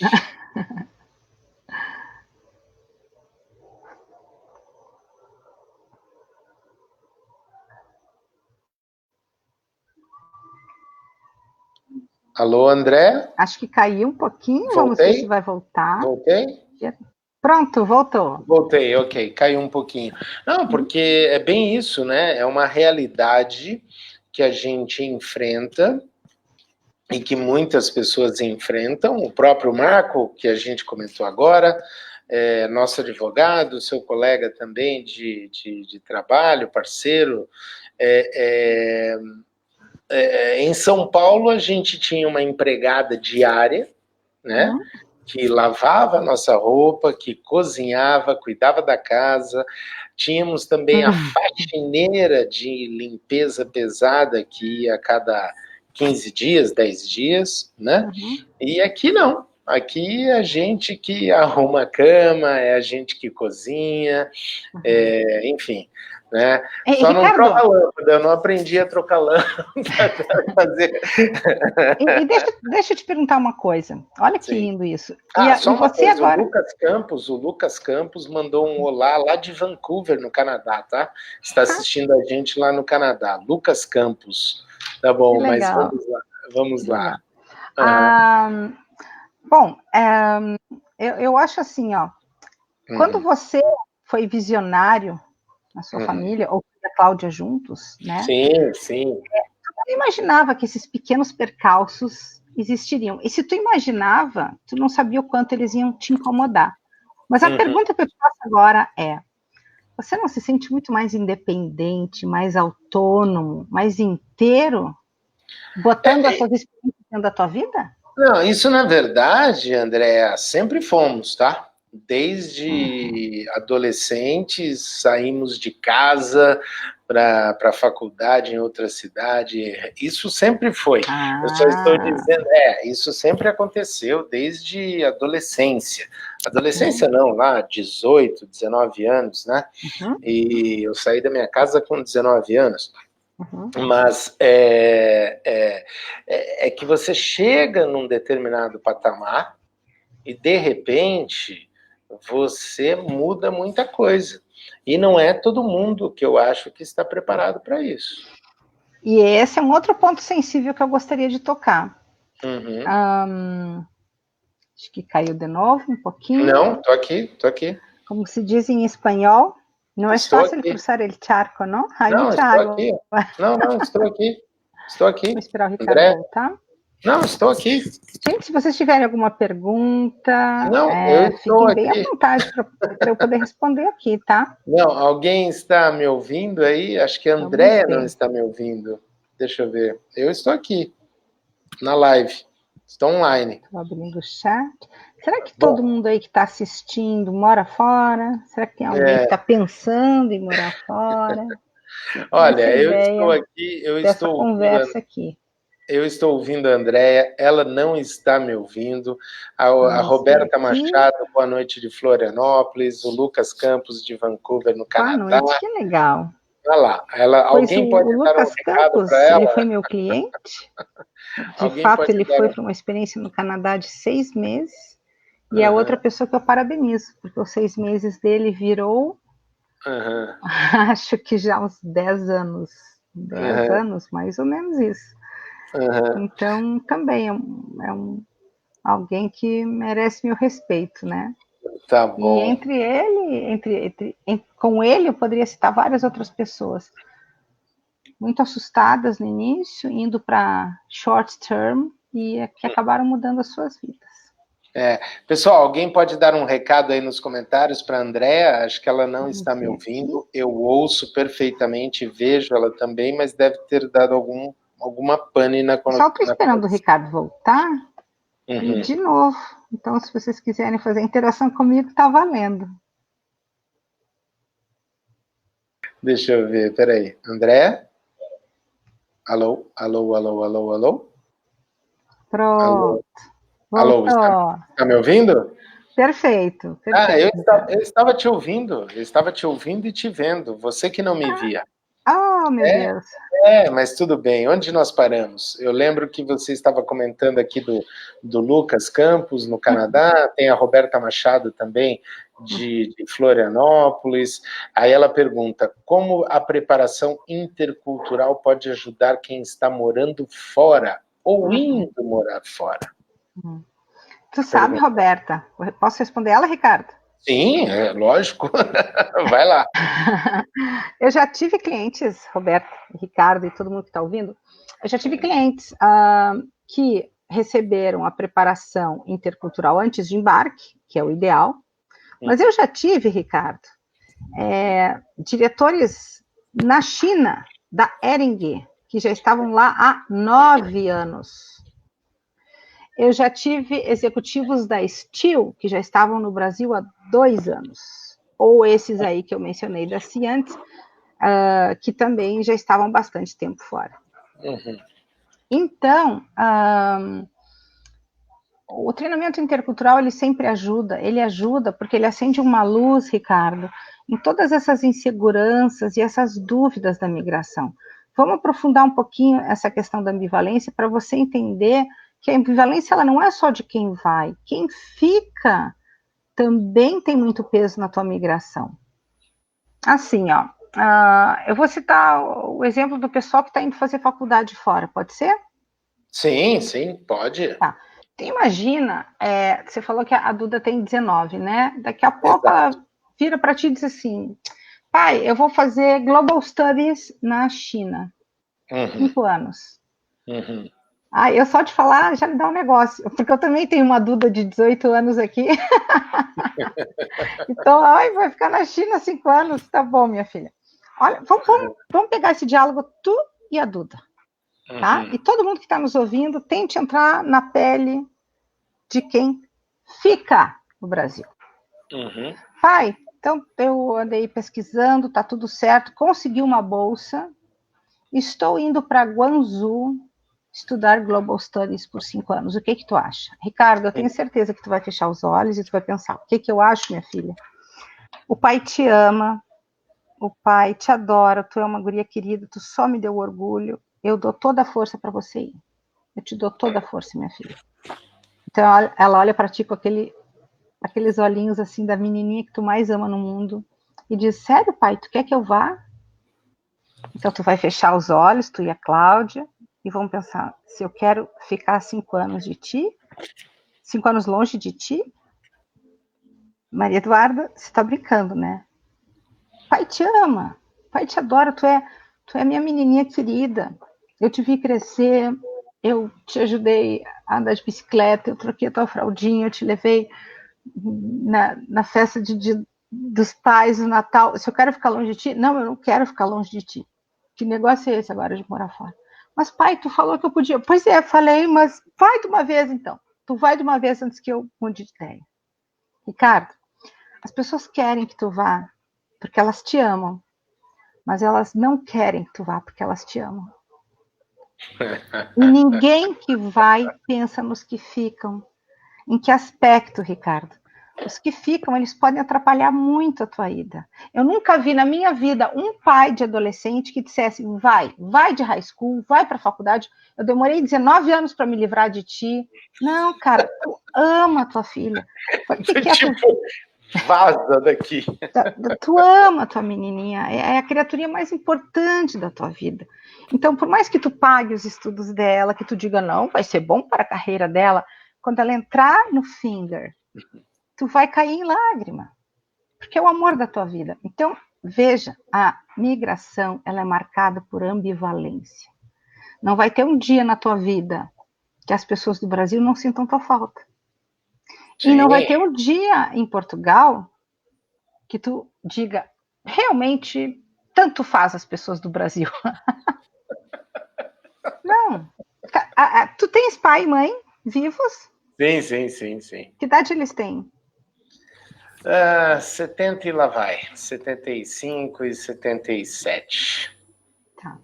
Alô, André? Acho que caiu um pouquinho, Voltei? vamos ver se vai voltar. Voltei? Pronto, voltou. Voltei, ok, caiu um pouquinho. Não, porque é bem isso, né? É uma realidade que a gente enfrenta e que muitas pessoas enfrentam. O próprio Marco, que a gente comentou agora, nosso advogado, seu colega também de trabalho, parceiro. Em São Paulo, a gente tinha uma empregada diária, né? Que lavava a nossa roupa, que cozinhava, cuidava da casa. Tínhamos também a faxineira de limpeza pesada, que ia a cada 15 dias, 10 dias, né? E aqui não. Aqui é a gente que arruma a cama, é a gente que cozinha, enfim. Né? Só não Ricardo, troca lâmpada, eu não aprendi a trocar lâmpada para fazer. E deixa eu te perguntar uma coisa. Olha que Sim. lindo isso. Só uma você coisa, agora... o Lucas Campos mandou um olá lá de Vancouver, no Canadá, tá? Está assistindo a gente lá no Canadá. Lucas Campos. Tá bom, mas vamos lá. Bom, eu acho assim, ó. Quando você foi visionário na sua família, ou com a Cláudia juntos, né? Sim, sim. Tu não imaginava que esses pequenos percalços existiriam. E se tu imaginava, tu não sabia o quanto eles iam te incomodar. Mas a pergunta que eu te faço agora é: você não se sente muito mais independente, mais autônomo, mais inteiro, botando as suas experiências dentro da tua vida? Não, isso na verdade, André, sempre fomos, tá? Desde adolescentes, saímos de casa para a faculdade em outra cidade. Isso sempre foi. Eu só estou dizendo, isso sempre aconteceu desde adolescência. Adolescência não, lá 18, 19 anos, né? E eu saí da minha casa com 19 anos. Mas é que você chega num determinado patamar e, de repente, você muda muita coisa. E não é todo mundo que eu acho que está preparado para isso. E esse é um outro ponto sensível que eu gostaria de tocar. Acho que caiu de novo um pouquinho. Não, tô aqui. Como se diz em espanhol, não é fácil cruzar el charco, não? Hay mucha água. Aqui. Não, estou aqui. Vou esperar o Ricardo voltar. Não, estou aqui. Gente, se vocês tiverem alguma pergunta, fiquem bem à vontade para eu poder responder aqui, tá? Não, alguém está me ouvindo aí? Acho que a Andréia não está me ouvindo. Deixa eu ver. Eu estou aqui, na live. Estou online. Estou abrindo o chat. Será que todo mundo aí que está assistindo mora fora? Será que tem alguém que está pensando em morar fora? Olha, eu estou aqui, eu estou ouvindo a Andréia, ela não está me ouvindo. A Roberta Machado, boa noite de Florianópolis, o Lucas Campos de Vancouver, no Canadá. Boa noite, que legal. Olha lá, alguém pode dar um recado para ela? Ele foi meu cliente. De fato, ele foi para uma experiência no Canadá de 6 meses. E a outra pessoa que eu parabenizo, porque os 6 meses dele virou, acho que já uns 10 anos. 10 anos, mais ou menos isso. Então, também é alguém que merece meu respeito, né? Tá bom. E entre ele, com ele, eu poderia citar várias outras pessoas muito assustadas no início, indo para short term e que acabaram mudando as suas vidas. Pessoal, alguém pode dar um recado aí nos comentários para a Andréia? Acho que ela não está me ouvindo. Eu ouço perfeitamente, vejo ela também, mas deve ter dado alguma pane na conexão. Só estou esperando o Ricardo voltar. E de novo. Então, se vocês quiserem fazer interação comigo, tá valendo. Deixa eu ver, peraí. André? Alô? Pronto. Alô, está me ouvindo? Perfeito. Eu estava te ouvindo. Eu estava te ouvindo e te vendo. Você que não me via. Meu Deus. Mas tudo bem. Onde nós paramos? Eu lembro que você estava comentando aqui do Lucas Campos, no Canadá. Tem a Roberta Machado também, de Florianópolis. Aí ela pergunta, como a preparação intercultural pode ajudar quem está morando fora? ou indo morar fora? Tu sabe, Roberta, posso responder ela, Ricardo? Sim, é lógico. Vai lá. Eu já tive clientes, Roberta, Ricardo e todo mundo que está ouvindo, eu já tive clientes que receberam a preparação intercultural antes de embarque, que é o ideal, mas eu já tive, Ricardo, diretores na China, da Ering, que já estavam lá há 9 anos. Eu já tive executivos da Steel, que já estavam no Brasil há 2 anos. Ou esses aí que eu mencionei da Ciantes, que também já estavam bastante tempo fora. Então, o treinamento intercultural, ele sempre ajuda, porque ele acende uma luz, Ricardo, em todas essas inseguranças e essas dúvidas da migração. Vamos aprofundar um pouquinho essa questão da ambivalência para você entender que a ambivalência ela não é só de quem vai, quem fica também tem muito peso na tua migração. Assim, ó, eu vou citar o exemplo do pessoal que está indo fazer faculdade fora, pode ser? Sim, sim, pode. Tá. Imagina, você falou que a Duda tem 19, né? Daqui a pouco Exato. ela vira para ti e diz assim, pai, eu vou fazer Global Studies na China. 5 anos. Eu só te falar já me dá um negócio, porque eu também tenho uma Duda de 18 anos aqui. Então, vai ficar na China 5 anos, tá bom, minha filha. Olha, vamos pegar esse diálogo, tu e a Duda, tá? E todo mundo que está nos ouvindo, tente entrar na pele de quem fica no Brasil. Pai, então eu andei pesquisando, tá tudo certo, consegui uma bolsa, estou indo para Guangzhou estudar Global Studies por 5 anos. O que tu acha? Ricardo, eu tenho certeza que tu vai fechar os olhos e tu vai pensar, o que eu acho, minha filha? O pai te ama, o pai te adora, tu é uma guria querida, tu só me deu orgulho, eu dou toda a força para você ir. Eu te dou toda a força, minha filha. Então ela olha para ti com aqueles olhinhos assim da menininha que tu mais ama no mundo e diz, sério, pai, tu quer que eu vá? Então tu vai fechar os olhos, tu e a Cláudia, e vão pensar, se eu quero ficar 5 anos de ti, 5 anos longe de ti, Maria Eduarda, você tá brincando, né? Pai te ama, pai te adora, tu é minha menininha querida, eu te vi crescer, eu te ajudei a andar de bicicleta, eu troquei a tua fraldinha, eu te levei na festa dos pais, no Natal. Se eu quero ficar longe de ti, não, eu não quero ficar longe de ti. Que negócio é esse agora de morar fora? Mas pai, tu falou que eu podia. Pois é, falei, mas vai de uma vez então. Tu vai de uma vez antes que eu mude de ideia. Ricardo, as pessoas querem que tu vá porque elas te amam, mas elas não querem que tu vá porque elas te amam. E ninguém que vai pensa nos que ficam. Em que aspecto, Ricardo? Os que ficam, eles podem atrapalhar muito a tua ida. Eu nunca vi na minha vida um pai de adolescente que dissesse, vai de high school, vai para a faculdade. Eu demorei 19 anos para me livrar de ti. Não, cara, tu ama a tua filha. Vaza daqui. Tu ama a tua menininha, é a criaturinha mais importante da tua vida. Então, por mais que tu pague os estudos dela, que tu diga, não, vai ser bom para a carreira dela, quando ela entrar no Finger, tu vai cair em lágrima, porque é o amor da tua vida. Então, veja, a migração, ela é marcada por ambivalência. Não vai ter um dia na tua vida que as pessoas do Brasil não sintam tua falta. Sim. E não vai ter um dia em Portugal que tu diga, realmente, tanto faz as pessoas do Brasil. Não. Tu tens pai e mãe vivos? Sim. Que idade eles têm? 70 e lá vai. 75 e 77. Tá.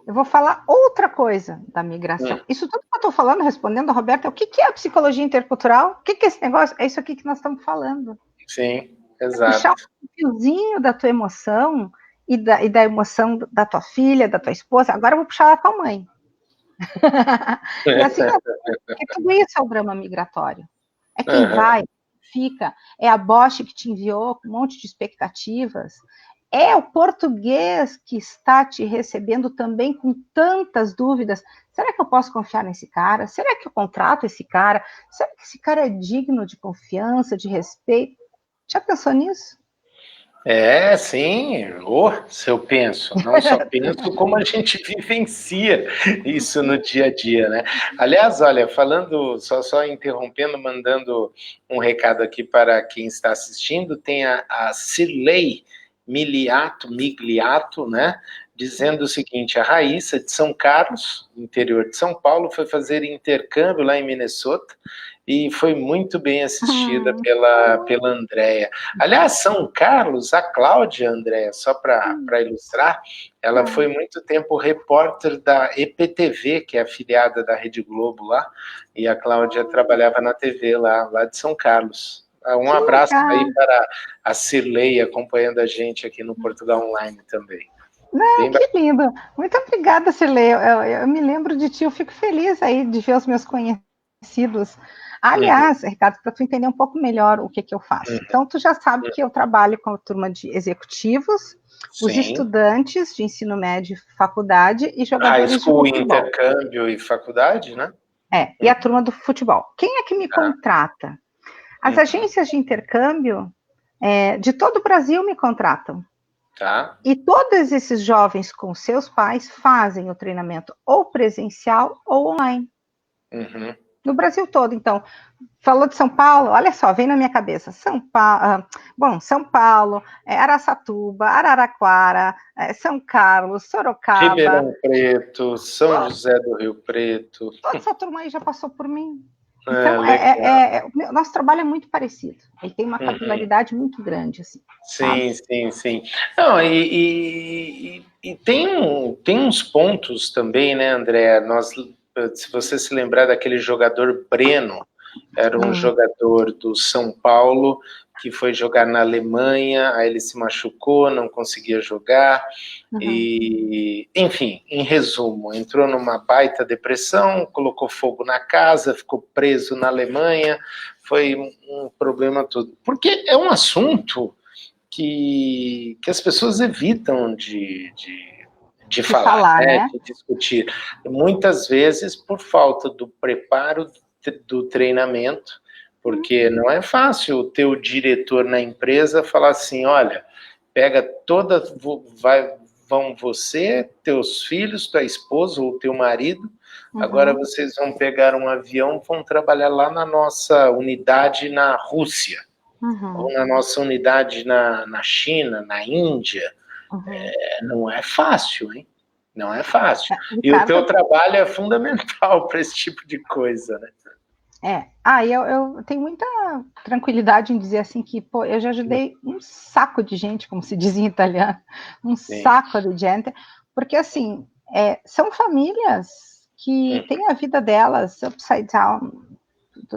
Eu vou falar outra coisa da migração. Isso tudo que eu estou falando, respondendo a Roberta, o que é a psicologia intercultural? O que é esse negócio? É isso aqui que nós estamos falando. Sim, exato. Puxar um fiozinho da tua emoção e da emoção da tua filha, da tua esposa. Agora eu vou puxar ela com a mãe. E assim, porque tudo isso é o drama migratório. É quem vai, fica, é a Bosch que te enviou com um monte de expectativas, É o português que está te recebendo também com tantas dúvidas. Será que eu posso confiar nesse cara? Será que eu contrato esse cara? Será que esse cara é digno de confiança, de respeito? Já pensou nisso? Sim, se eu penso, não só penso, como a gente vivencia isso no dia a dia, né? Aliás, olha, falando, só interrompendo, mandando um recado aqui para quem está assistindo, tem a Cirlei Migliato, né? Dizendo o seguinte: a Raíssa de São Carlos, interior de São Paulo, foi fazer intercâmbio lá em Minnesota e foi muito bem assistida pela Andréia. Aliás, São Carlos, a Cláudia, Andréia, só para ilustrar, ela foi muito tempo repórter da EPTV, que é afiliada da Rede Globo lá, e a Cláudia trabalhava na TV lá de São Carlos. Um abraço aí para a Cirlei, acompanhando a gente aqui no Portugal Online também. Não, que lindo. Muito obrigada, Cirlei. Eu me lembro de ti, eu fico feliz aí de ver os meus conhecidos. Aliás, Ricardo, para tu entender um pouco melhor o que eu faço. Então, tu já sabe que eu trabalho com a turma de executivos, os estudantes de ensino médio e faculdade e jogadores de futebol. Intercâmbio e faculdade, né? E a turma do futebol. Quem é que me contrata? As agências de intercâmbio de todo o Brasil me contratam. Tá. E todos esses jovens com seus pais fazem o treinamento ou presencial ou online. No Brasil todo. Então, falou de São Paulo, olha só, vem na minha cabeça. São Paulo, Araçatuba, Araraquara, São Carlos, Sorocaba. Ribeirão Preto, São José do Rio Preto. Toda essa turma aí já passou por mim. Então, nosso trabalho é muito parecido. Ele tem uma capilaridade muito grande. Assim, sim. Não, e tem uns pontos também, né, André? Se você se lembrar daquele jogador Breno, era um jogador do São Paulo que foi jogar na Alemanha, aí ele se machucou, não conseguia jogar, e, enfim, em resumo, entrou numa baita depressão, colocou fogo na casa, ficou preso na Alemanha, foi um problema todo. Porque é um assunto que as pessoas evitam de falar, né? De discutir. Muitas vezes por falta do preparo do treinamento, porque não é fácil o teu diretor na empresa falar assim, olha, vão você, teus filhos, tua esposa ou teu marido, agora vocês vão pegar um avião, vão trabalhar lá na nossa unidade na Rússia, ou na nossa unidade na China, na Índia. Não é fácil, hein? Não é fácil. E o teu trabalho é fundamental para esse tipo de coisa, né? Eu tenho muita tranquilidade em dizer assim que, pô, eu já ajudei um saco de gente, como se diz em italiano, saco de gente, porque assim, são famílias que têm a vida delas upside down,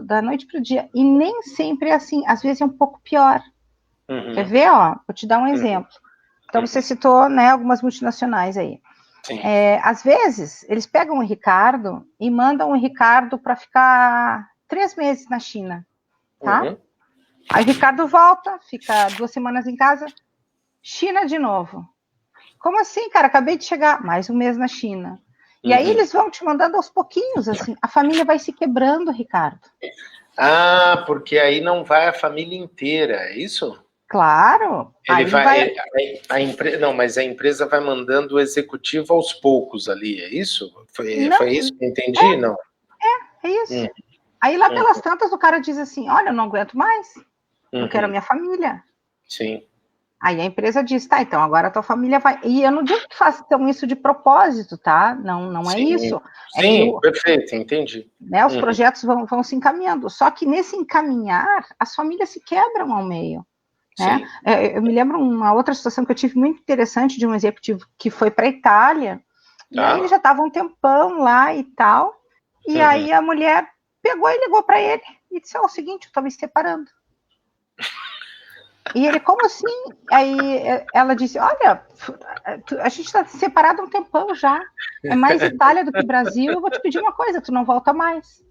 da noite para o dia, e nem sempre é assim, às vezes é um pouco pior. Quer ver, ó? Vou te dar um exemplo. Então, você citou, né, algumas multinacionais aí. Às vezes, eles pegam o Ricardo e mandam o Ricardo para ficar 3 meses na China, tá? Aí o Ricardo volta, fica 2 semanas em casa, China de novo. Como assim, cara? Acabei de chegar, mais um mês na China. E aí eles vão te mandando aos pouquinhos, assim, a família vai se quebrando, Ricardo. Porque aí não vai a família inteira, é isso? Claro. Mas a empresa vai mandando o executivo aos poucos ali, é isso? Foi isso que eu entendi? Não. É isso. Aí lá pelas tantas o cara diz assim, olha, eu não aguento mais, eu quero a minha família. Sim. Aí a empresa diz, tá, então agora a tua família vai... E eu não digo que façam isso de propósito, tá? Não é isso. Sim, perfeito, entendi. Né, os projetos vão se encaminhando. Só que nesse encaminhar, as famílias se quebram ao meio. Né? Eu me lembro uma outra situação que eu tive muito interessante de um executivo que foi para a Itália, e aí ele já estava um tempão lá e tal, e aí a mulher pegou e ligou para ele e disse, o seguinte, eu estou me separando. E ele, como assim? Aí ela disse, olha, a gente está separado há um tempão já, é mais Itália do que Brasil, eu vou te pedir uma coisa, tu não volta mais.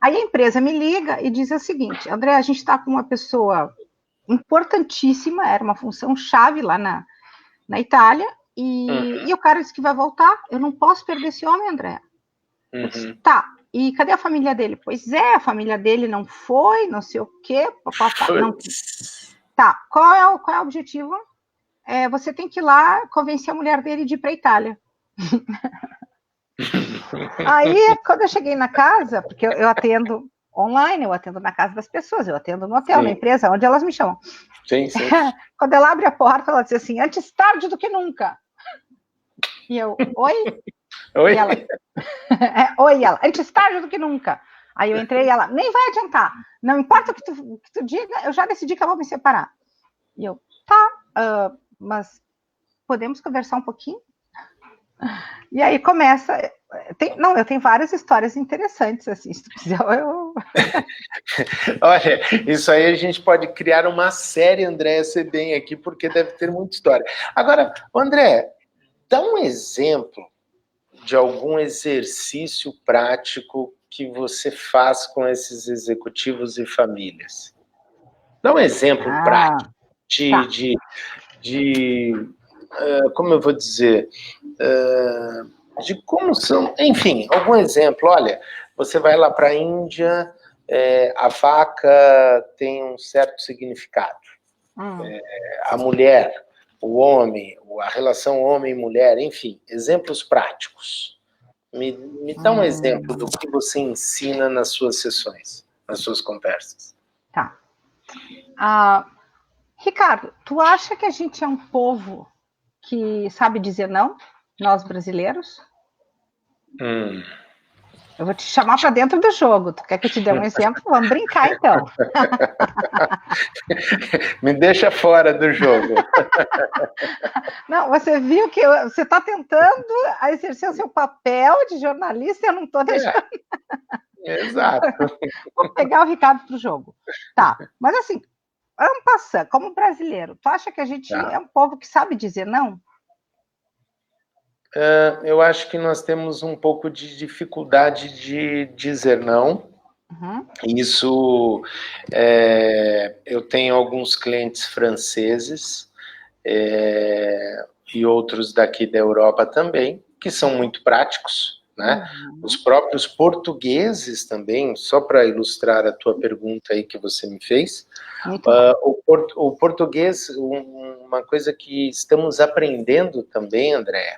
Aí a empresa me liga e diz o seguinte, André, a gente está com uma pessoa importantíssima, era uma função chave lá na Itália, e o cara disse que vai voltar, eu não posso perder esse homem, André. Eu disse, tá, e cadê a família dele? Pois é, a família dele não foi, não sei o quê, não. Tá, qual é o objetivo? Você tem que ir lá convencer a mulher dele de ir para a Itália. Aí, quando eu cheguei na casa, porque eu atendo online, eu atendo na casa das pessoas, eu atendo no hotel, na empresa, onde elas me chamam. Sim. Quando ela abre a porta, ela diz assim, antes tarde do que nunca. E eu, oi? Oi? E ela, oi, ela, antes tarde do que nunca. Aí eu entrei e ela, nem vai adiantar. Não importa o que tu diga, eu já decidi que eu vou me separar. E eu, tá, mas podemos conversar um pouquinho? E aí começa. Eu tenho várias histórias interessantes, assim, se tu quiser, eu. Olha, isso aí a gente pode criar uma série, André, ser bem aqui, porque deve ter muita história. Agora, André, dá um exemplo de algum exercício prático que você faz com esses executivos e famílias. Dá um exemplo prático como eu vou dizer, de como são, enfim, algum exemplo. Olha, você vai lá para a Índia, a vaca tem um certo significado. A mulher, o homem, a relação homem e mulher, enfim, exemplos práticos. Me dá um exemplo do que você ensina nas suas sessões, nas suas conversas. Tá. Ricardo, tu acha que a gente é um povo que sabe dizer não? Nós brasileiros? Eu vou te chamar para dentro do jogo. Tu quer que eu te dê um exemplo? Vamos brincar, então. Me deixa fora do jogo. Não, você viu que você está tentando exercer o seu papel de jornalista e eu não estou deixando. Exato. Vou pegar o Ricardo para o jogo. Tá, mas assim, vamos passar, como brasileiro, tu acha que a gente é um povo que sabe dizer não? Eu acho que nós temos um pouco de dificuldade de dizer não. Isso, eu tenho alguns clientes franceses e outros daqui da Europa também, que são muito práticos, né? Os próprios portugueses também, só para ilustrar a tua pergunta aí que você me fez, o português, uma coisa que estamos aprendendo também, André,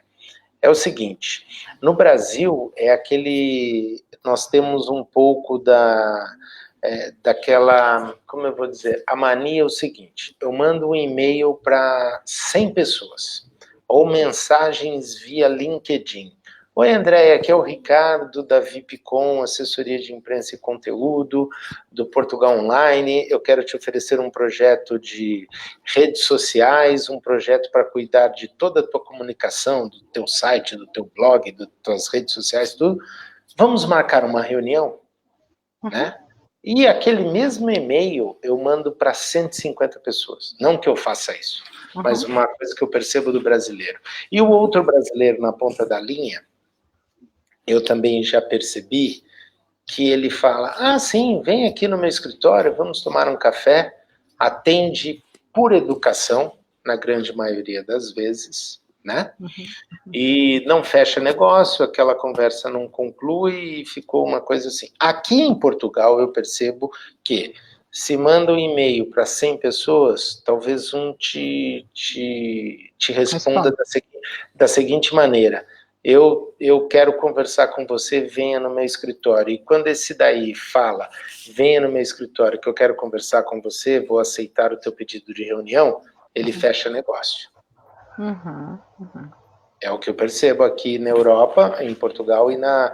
é o seguinte, no Brasil nós temos um pouco daquela, como eu vou dizer, a mania é o seguinte, eu mando um e-mail para 100 pessoas, ou mensagens via LinkedIn. Oi, Andréia, aqui é o Ricardo da VIPcom, assessoria de imprensa e conteúdo, do Portugal Online. Eu quero te oferecer um projeto de redes sociais, um projeto para cuidar de toda a tua comunicação, do teu site, do teu blog, das tuas redes sociais, tudo. Vamos marcar uma reunião, né? E aquele mesmo e-mail eu mando para 150 pessoas. Não que eu faça isso, mas uma coisa que eu percebo do brasileiro. E o outro brasileiro na ponta da linha, eu também já percebi que ele fala, sim, vem aqui no meu escritório, vamos tomar um café, atende por educação, na grande maioria das vezes, né? E não fecha negócio, aquela conversa não conclui e ficou uma coisa assim. Aqui em Portugal eu percebo que se manda um e-mail para 100 pessoas, talvez um te responda da seguinte maneira, eu quero conversar com você, venha no meu escritório. E quando esse daí fala, venha no meu escritório que eu quero conversar com você, vou aceitar o teu pedido de reunião, ele fecha negócio. É o que eu percebo aqui na Europa, em Portugal e na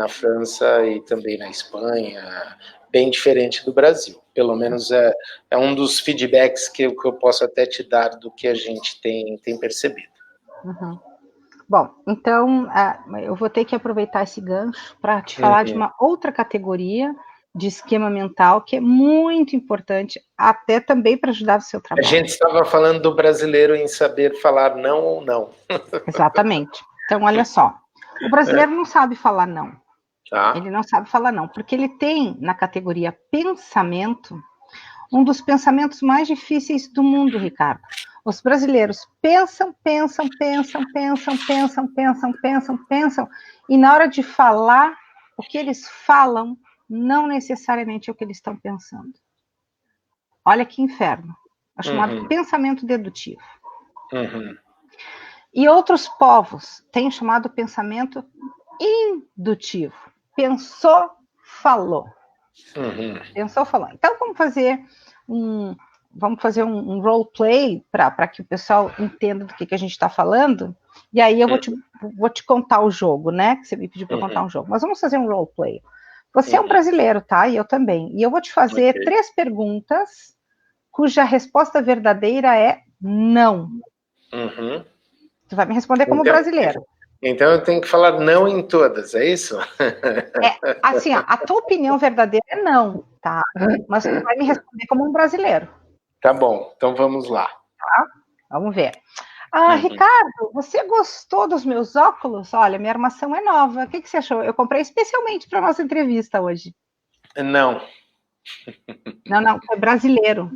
França e também na Espanha, bem diferente do Brasil. Pelo menos é um dos feedbacks que eu posso até te dar do que a gente tem percebido. Bom, então eu vou ter que aproveitar esse gancho para te falar de uma outra categoria de esquema mental que é muito importante, até também para ajudar o seu trabalho. A gente estava falando do brasileiro em saber falar não ou não. Exatamente. Então, olha só, o brasileiro não sabe falar não. Ele não sabe falar não, porque ele tem na categoria pensamento um dos pensamentos mais difíceis do mundo, Ricardo. Os brasileiros pensam, e na hora de falar, o que eles falam não necessariamente é o que eles estão pensando. Olha que inferno. É chamado pensamento dedutivo. E outros povos têm chamado pensamento indutivo. Pensou, falou. Pensou, falou. Então, vamos fazer um roleplay para que o pessoal entenda do que a gente está falando. E aí eu vou te contar o jogo, né? Que você me pediu para eu contar um jogo. Mas vamos fazer um roleplay. Você é um brasileiro, tá? E eu também. E eu vou te fazer 3 perguntas cuja resposta verdadeira é não. Tu vai me responder como brasileiro. Então eu tenho que falar não em todas, é isso? Assim, a tua opinião verdadeira é não, tá? Mas tu vai me responder como um brasileiro. Tá bom, então vamos lá. Tá? Vamos ver. Ricardo, você gostou dos meus óculos? Olha, minha armação é nova. O que você achou? Eu comprei especialmente para nossa entrevista hoje. Não. Não, foi brasileiro.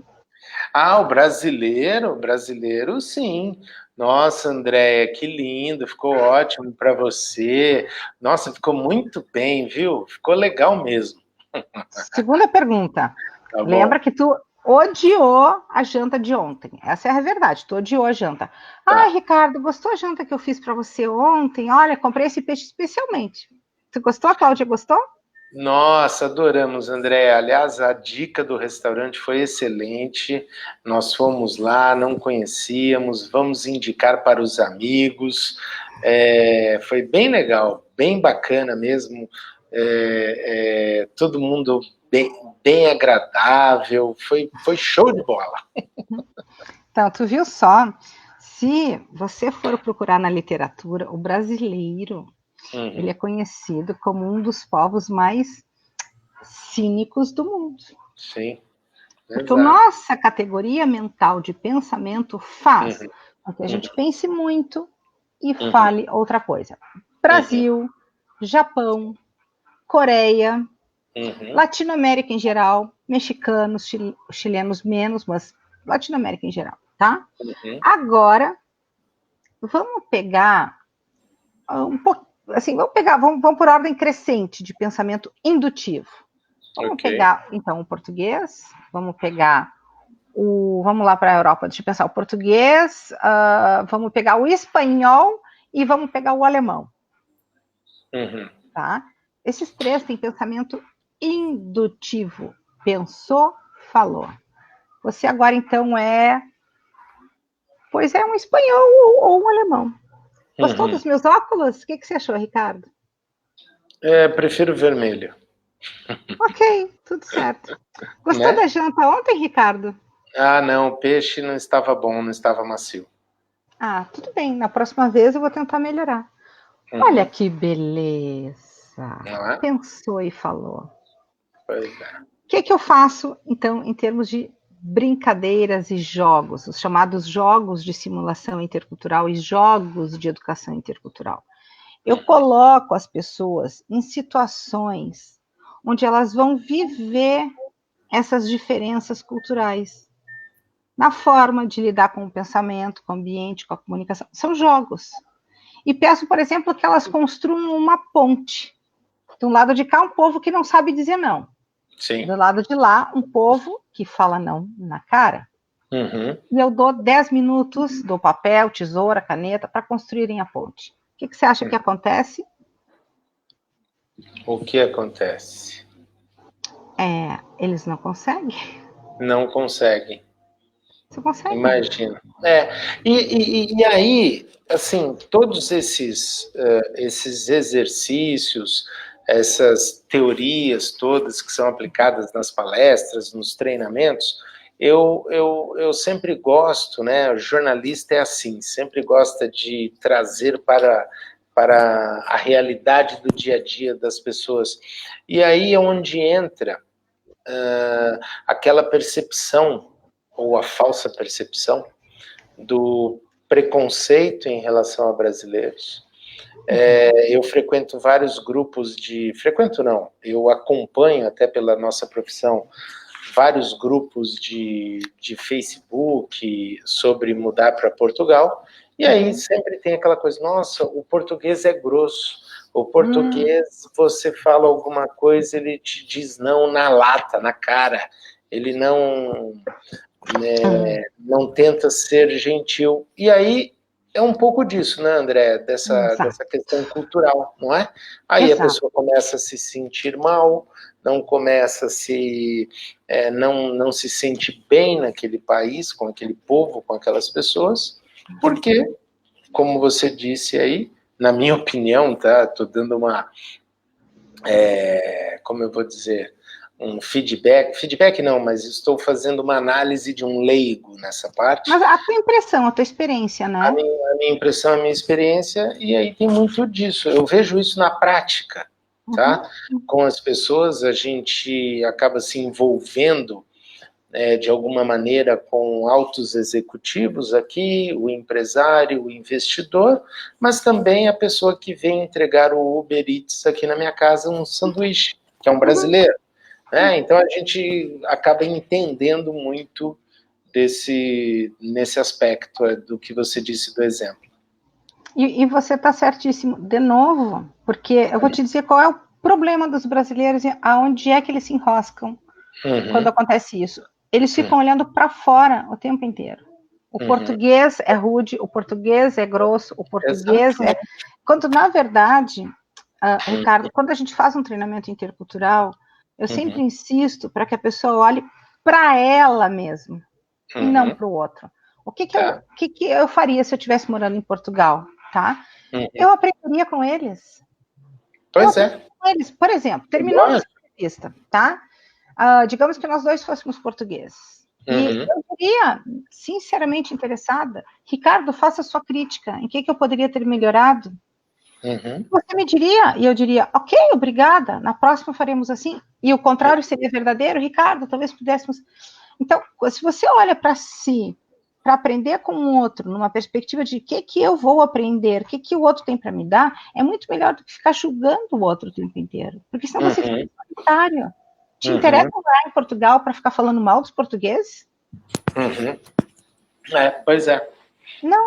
O brasileiro? Brasileiro, sim. Nossa, Andréia, que lindo, ficou ótimo para você. Nossa, ficou muito bem, viu? Ficou legal mesmo. Segunda pergunta. Tá. Lembra que tu odiou a janta de ontem. Essa é a verdade, tu odiou a janta. Tá. Ricardo, gostou da janta que eu fiz para você ontem? Olha, comprei esse peixe especialmente. Tu gostou? A Cláudia gostou? Nossa, adoramos, André. Aliás, a dica do restaurante foi excelente. Nós fomos lá, não conhecíamos, vamos indicar para os amigos. Foi bem legal, bem bacana mesmo. Todo mundo bem agradável. Foi show de bola. Então, tu viu só? Se você for procurar na literatura, o brasileiro ele é conhecido como um dos povos mais cínicos do mundo. Sim. Porque a nossa categoria mental de pensamento faz com que a gente pense muito e fale outra coisa. Brasil, Japão, Coreia, Latinoamérica em geral, mexicanos, chilenos menos, mas Latinoamérica em geral, tá? Agora, vamos pegar um pouco, assim, vamos por ordem crescente de pensamento indutivo. Vamos pegar, então, o português, vamos lá para a Europa, deixa eu pensar, o português, vamos pegar o espanhol e vamos pegar o alemão. Tá? Esses 3 têm pensamento indutivo. Pensou, falou. Você agora, então, Pois é, um espanhol ou um alemão. Gostou dos meus óculos? O que você achou, Ricardo? Prefiro vermelho. Ok, tudo certo. Gostou da janta ontem, Ricardo? Não, o peixe não estava bom, não estava macio. Tudo bem. Na próxima vez eu vou tentar melhorar. Olha que beleza. Pensou e falou. Pois é. O que eu faço, então, em termos de brincadeiras e jogos, os chamados jogos de simulação intercultural e jogos de educação intercultural? Eu coloco as pessoas em situações onde elas vão viver essas diferenças culturais, na forma de lidar com o pensamento, com o ambiente, com a comunicação. São jogos. E peço, por exemplo, que elas construam uma ponte. Do lado de cá, um povo que não sabe dizer não. Sim. Do lado de lá, um povo que fala não na cara. E eu dou 10 minutos, dou papel, tesoura, caneta, para construírem a ponte. O que você acha que acontece? O que acontece? Eles não conseguem. Não conseguem. Você consegue? Imagina. E aí, assim, todos esses exercícios, essas teorias todas que são aplicadas nas palestras, nos treinamentos, eu sempre gosto, né? O jornalista é assim, sempre gosta de trazer para a realidade do dia a dia das pessoas. E aí é onde entra aquela percepção, ou a falsa percepção, do preconceito em relação a brasileiros. Eu frequento vários grupos eu acompanho, até pela nossa profissão, vários grupos de Facebook sobre mudar para Portugal, e aí sempre tem aquela coisa, nossa, o português é grosso, o português, você fala alguma coisa, ele te diz não na lata, na cara, ele não tenta ser gentil, e aí é um pouco disso, né, André, dessa questão cultural, não é? Aí Exato. A pessoa começa a se sentir mal, não se sente bem naquele país, com aquele povo, com aquelas pessoas, porque, como você disse aí, na minha opinião, tá? Estou dando como eu vou dizer, um feedback não, mas estou fazendo uma análise de um leigo nessa parte. Mas a tua impressão, a tua experiência, né? A minha impressão, a minha experiência, e aí tem muito disso. Eu vejo isso na prática, tá? Com as pessoas, a gente acaba se envolvendo de alguma maneira com altos executivos aqui, o empresário, o investidor, mas também a pessoa que vem entregar o Uber Eats aqui na minha casa, um sanduíche, que é um brasileiro. Então a gente acaba entendendo muito nesse aspecto do que você disse do exemplo. E você está certíssimo, de novo, porque eu vou te dizer qual é o problema dos brasileiros e aonde é que eles se enroscam quando acontece isso. Eles ficam olhando para fora o tempo inteiro. O português é rude, o português é grosso, o português é... Quando, na verdade, Ricardo, quando a gente faz um treinamento intercultural, eu sempre insisto para que a pessoa olhe para ela mesma e não para o outro. O que eu faria se eu estivesse morando em Portugal, tá? Eu aprenderia com eles. Pois é. Com eles. Por exemplo, terminou a entrevista, tá? Digamos que nós dois fôssemos portugueses. E eu diria, sinceramente interessada, Ricardo, faça a sua crítica. Em que eu poderia ter melhorado? Você me diria, e eu diria, ok, obrigada, na próxima faremos assim. E o contrário seria verdadeiro, Ricardo, talvez pudéssemos... Então, se você olha para si, para aprender com o outro, numa perspectiva de o que eu vou aprender, o que o outro tem para me dar, é muito melhor do que ficar julgando o outro o tempo inteiro. Porque senão você fica solitário. Te interessa morar em Portugal para ficar falando mal dos portugueses? Pois é. Não,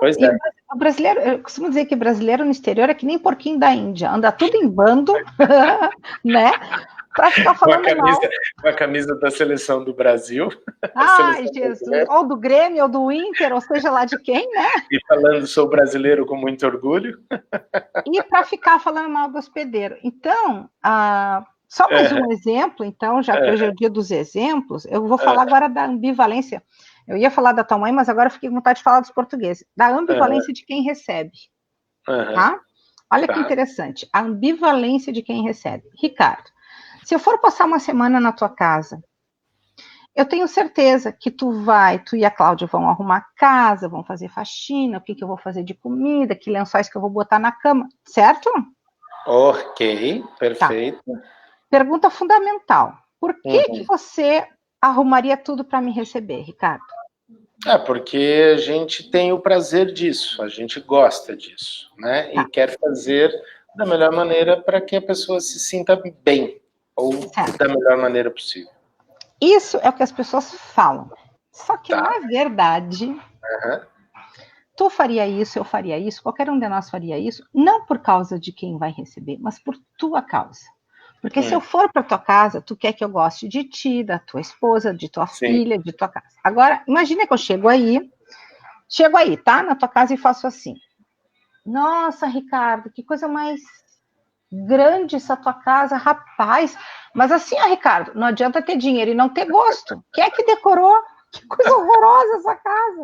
o brasileiro, eu costumo dizer que brasileiro no exterior é que nem porquinho da Índia, anda tudo em bando, né? Para ficar falando mal. Com a camisa da seleção do Brasil. Ai, Jesus, ou do Grêmio, ou do Inter, ou seja lá de quem, né? E falando sou brasileiro com muito orgulho. E para ficar falando mal do hospedeiro. Então, só mais um exemplo, então, já que hoje é o dia dos exemplos, eu vou falar agora da ambivalência. Eu ia falar da tua mãe, mas agora eu fiquei com vontade de falar dos portugueses. Da ambivalência de quem recebe. Tá? Olha que interessante. A ambivalência de quem recebe. Ricardo, se eu for passar uma semana na tua casa, eu tenho certeza que tu e a Cláudia vão arrumar a casa, vão fazer faxina, o que eu vou fazer de comida, que lençóis que eu vou botar na cama, certo? Ok, perfeito. Tá. Pergunta fundamental. Por que você arrumaria tudo para me receber, Ricardo? Porque a gente tem o prazer disso, a gente gosta disso, né? E quer fazer da melhor maneira para que a pessoa se sinta bem, ou da melhor maneira possível. Isso é o que as pessoas falam. Só que, na verdade, tu faria isso, eu faria isso, qualquer um de nós faria isso, não por causa de quem vai receber, mas por tua causa. Porque se eu for para tua casa, tu quer que eu goste de ti, da tua esposa, de tua filha, de tua casa. Agora, imagina que eu chego aí, tá? Na tua casa e faço assim. Nossa, Ricardo, que coisa mais grande essa tua casa, rapaz. Mas assim, Ricardo, não adianta ter dinheiro e não ter gosto. Quem é que decorou? Que coisa horrorosa essa casa.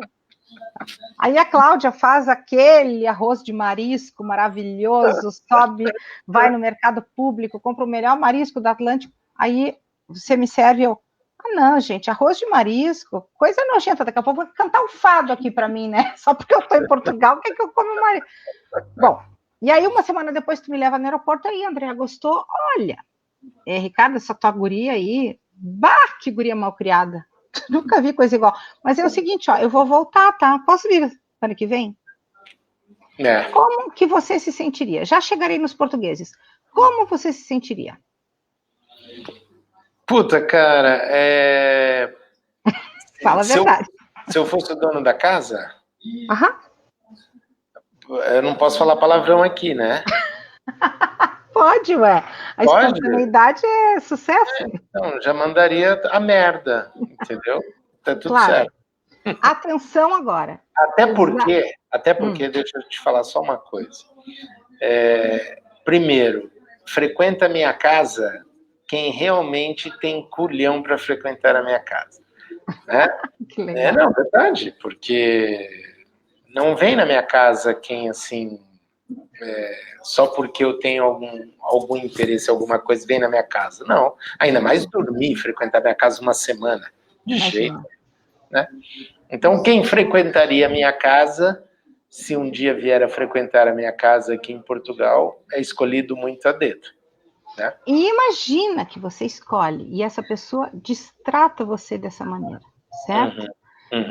Aí a Cláudia faz aquele arroz de marisco maravilhoso, sobe, vai no mercado público, compra o melhor marisco do Atlântico, aí você me serve, não, gente, arroz de marisco, coisa nojenta, daqui a pouco vou cantar um fado aqui para mim, né? Só porque eu estou em Portugal, o que eu como marisco? Bom, e aí uma semana depois tu me leva no aeroporto, aí, Andréa, gostou? Olha, Ricardo, essa tua guria aí, que guria mal criada. Nunca vi coisa igual. Mas é o seguinte, eu vou voltar, tá? Posso vir ano que vem? Como que você se sentiria? Já chegarei nos portugueses. Como você se sentiria? Puta, cara, Fala a verdade. Se eu fosse o dono da casa, Aham. eu não posso falar palavrão aqui, né? Pode, ué. A Pode? espontaneidade é sucesso. Então, já mandaria a merda, entendeu? Tá tudo Claro. certo. Atenção agora. Até porque, deixa eu te falar só uma coisa. Primeiro, frequenta a minha casa quem realmente tem culhão para frequentar a minha casa. Né? Que legal. Não, verdade, porque não vem na minha casa quem, assim, só porque eu tenho algum interesse, alguma coisa, vem na minha casa. Não, ainda mais dormir, frequentar minha casa uma semana. De jeito, né? Então, quem frequentaria a minha casa, se um dia vier a frequentar a minha casa aqui em Portugal, é escolhido muito a dedo. Né? E imagina que você escolhe e essa pessoa destrata você dessa maneira, certo?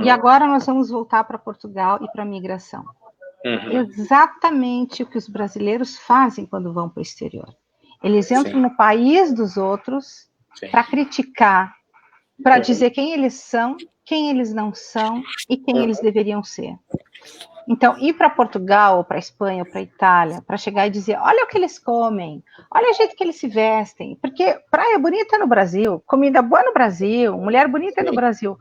E agora nós vamos voltar para Portugal e para a migração. Exatamente o que os brasileiros fazem quando vão para o exterior. Eles entram no país dos outros para criticar, para dizer quem eles são, quem eles não são e quem eles deveriam ser. Então, ir para Portugal, ou para Espanha, ou para Itália, para chegar e dizer, olha o que eles comem, olha o jeito que eles se vestem, porque praia bonita é no Brasil, comida boa é no Brasil, mulher bonita é no Brasil.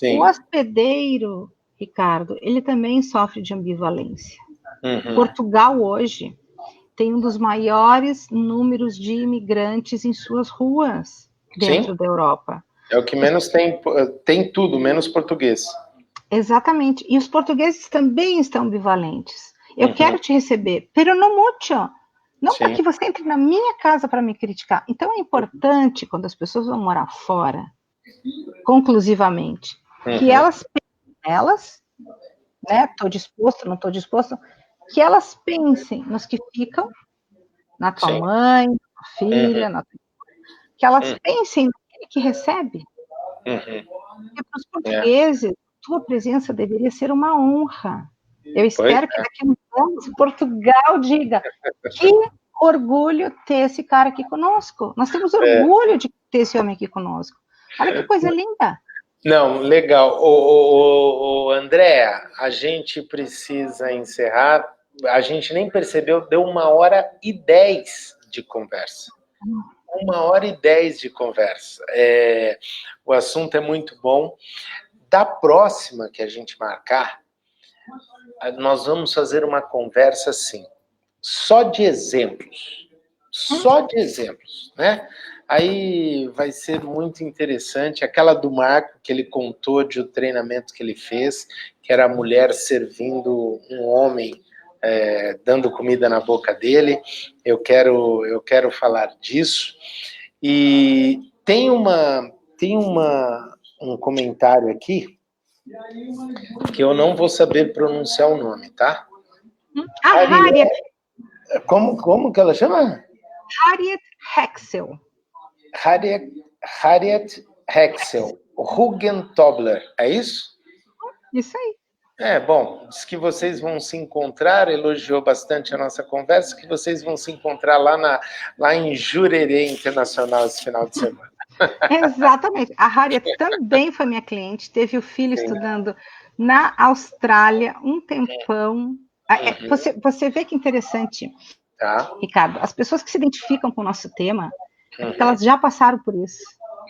O hospedeiro, Ricardo, ele também sofre de ambivalência. Portugal hoje tem um dos maiores números de imigrantes em suas ruas dentro da Europa. É o que menos tem tudo, menos português. Exatamente. E os portugueses também estão ambivalentes. Eu quero te receber, pero no mucho. Não para que você entre na minha casa para me criticar. Então é importante, quando as pessoas vão morar fora, conclusivamente, que elas, né, estou disposto, não estou disposto, que elas pensem nos que ficam, na tua mãe, na tua filha, que elas pensem naquele que recebe. Porque para os portugueses, tua presença deveria ser uma honra. Eu espero que daqui a uns anos Portugal diga que orgulho ter esse cara aqui conosco. Nós temos orgulho de ter esse homem aqui conosco. Olha que coisa linda. Não, legal. Andréa, a gente precisa encerrar. A gente nem percebeu, deu 1h10 de conversa. 1h10 de conversa. O assunto é muito bom. Da próxima que a gente marcar, nós vamos fazer uma conversa assim, só de exemplos, né? Aí vai ser muito interessante, aquela do Marco, que ele contou de o treinamento que ele fez, que era a mulher servindo um homem, dando comida na boca dele. Eu quero falar disso. E tem um comentário aqui que eu não vou saber pronunciar o nome, tá? Harriet. Como que ela chama? Harriet Hexel. Harriet Hexel. Hugentobler, é isso? Isso aí. Bom, diz que vocês vão se encontrar, elogiou bastante a nossa conversa, que vocês vão se encontrar lá em Jurerê Internacional esse final de semana. Exatamente. A Harriet também foi minha cliente, teve o filho estudando na Austrália um tempão. Você vê que interessante, Ricardo, as pessoas que se identificam com o nosso tema, é porque elas já passaram por isso.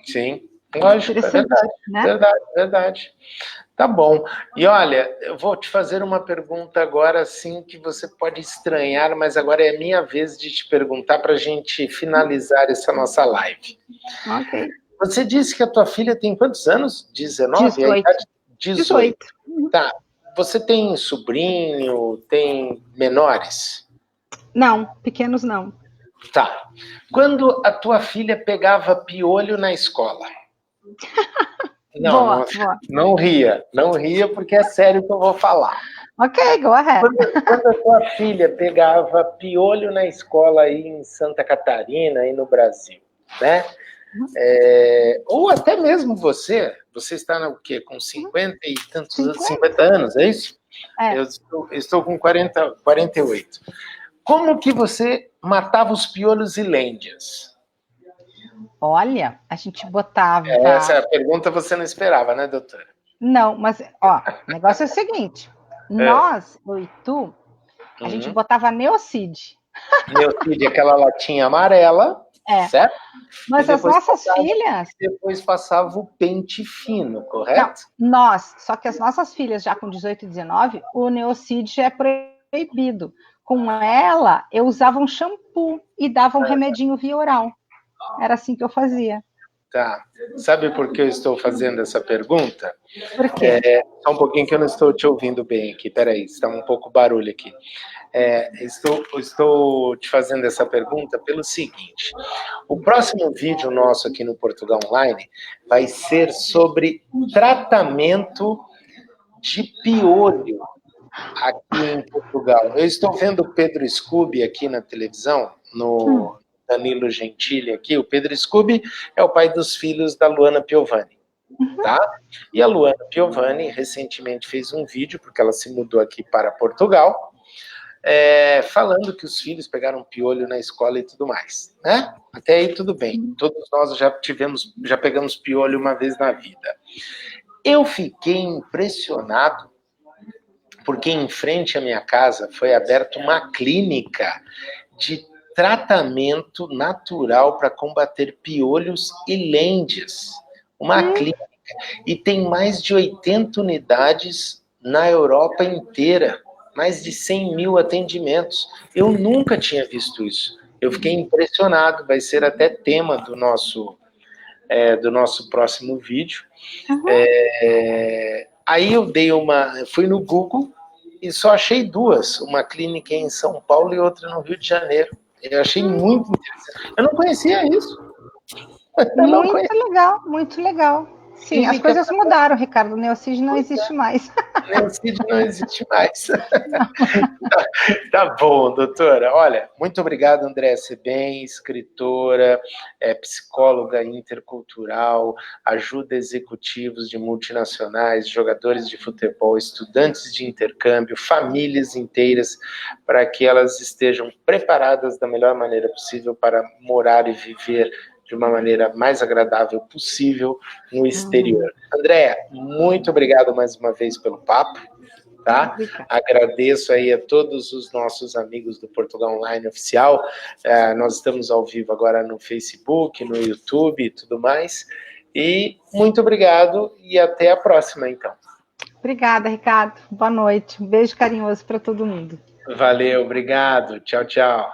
Sim, lógico, é verdade, né? Verdade. Tá bom. E olha, eu vou te fazer uma pergunta agora, sim, que você pode estranhar, mas agora é a minha vez de te perguntar para a gente finalizar essa nossa live. Ok. Você disse que a tua filha tem quantos anos? 19? 18. A idade? 18. Tá. Você tem sobrinho? Tem menores? Não, pequenos não. Tá. Quando a tua filha pegava piolho na escola? Não ria porque é sério que eu vou falar. Ok, go ahead. Quando a tua filha pegava piolho na escola aí em Santa Catarina, aí no Brasil, né? Ou até mesmo você está o quê? Com 50 e tantos anos, 50 anos, é isso? Eu estou com 48. Como que você matava os piolhos e lêndias? Olha, a gente botava... Essa pergunta você não esperava, né, doutora? Não, mas, ó, o negócio é o seguinte. Nós, eu e tu, a gente botava Neocid. Neocídio, aquela latinha amarela, É. certo? Mas as nossas filhas... Depois passava o pente fino, Não, correto? só que as nossas filhas, já com 18 e 19, o Neocid já é proibido. Com ela, eu usava um shampoo e dava um remedinho via oral. Era assim que eu fazia. Tá. Sabe por que eu estou fazendo essa pergunta? Por quê? Só um pouquinho que eu não estou te ouvindo bem aqui. Peraí, está um pouco barulho aqui. Estou te fazendo essa pergunta pelo seguinte: o próximo vídeo nosso aqui no Portugal Online vai ser sobre tratamento de piolho aqui em Portugal. Eu estou vendo o Pedro Scooby aqui na televisão, no Danilo Gentili aqui. O Pedro Scooby é o pai dos filhos da Luana Piovani, tá? E a Luana Piovani recentemente fez um vídeo, porque ela se mudou aqui para Portugal, falando que os filhos pegaram piolho na escola e tudo mais, né? Até aí tudo bem. Todos nós já pegamos piolho uma vez na vida. Eu fiquei impressionado porque em frente à minha casa foi aberta uma clínica de tratamento natural para combater piolhos e lêndias. Uma clínica. E tem mais de 80 unidades na Europa inteira. Mais de 100 mil atendimentos. Eu nunca tinha visto isso. Eu fiquei impressionado. Vai ser até tema do nosso próximo vídeo. Aí eu fui no Google e só achei duas, uma clínica em São Paulo e outra no Rio de Janeiro. Eu achei muito interessante. Eu não conhecia isso. Muito legal, muito legal. Sim, Clínica as coisas mudaram, Ricardo. O Neocid não existe mais. Neocídio não existe mais. Tá bom, doutora. Olha, muito obrigado, Andréa Sebem, escritora, psicóloga intercultural, ajuda executivos de multinacionais, jogadores de futebol, estudantes de intercâmbio, famílias inteiras, para que elas estejam preparadas da melhor maneira possível para morar e viver de uma maneira mais agradável possível no exterior. Andréa, muito obrigado mais uma vez pelo papo, tá? Agradeço aí a todos os nossos amigos do Portugal Online Oficial. Nós estamos ao vivo agora no Facebook, no YouTube e tudo mais. E muito obrigado e até a próxima, então. Obrigada, Ricardo. Boa noite. Um beijo carinhoso para todo mundo. Valeu, obrigado. Tchau, tchau.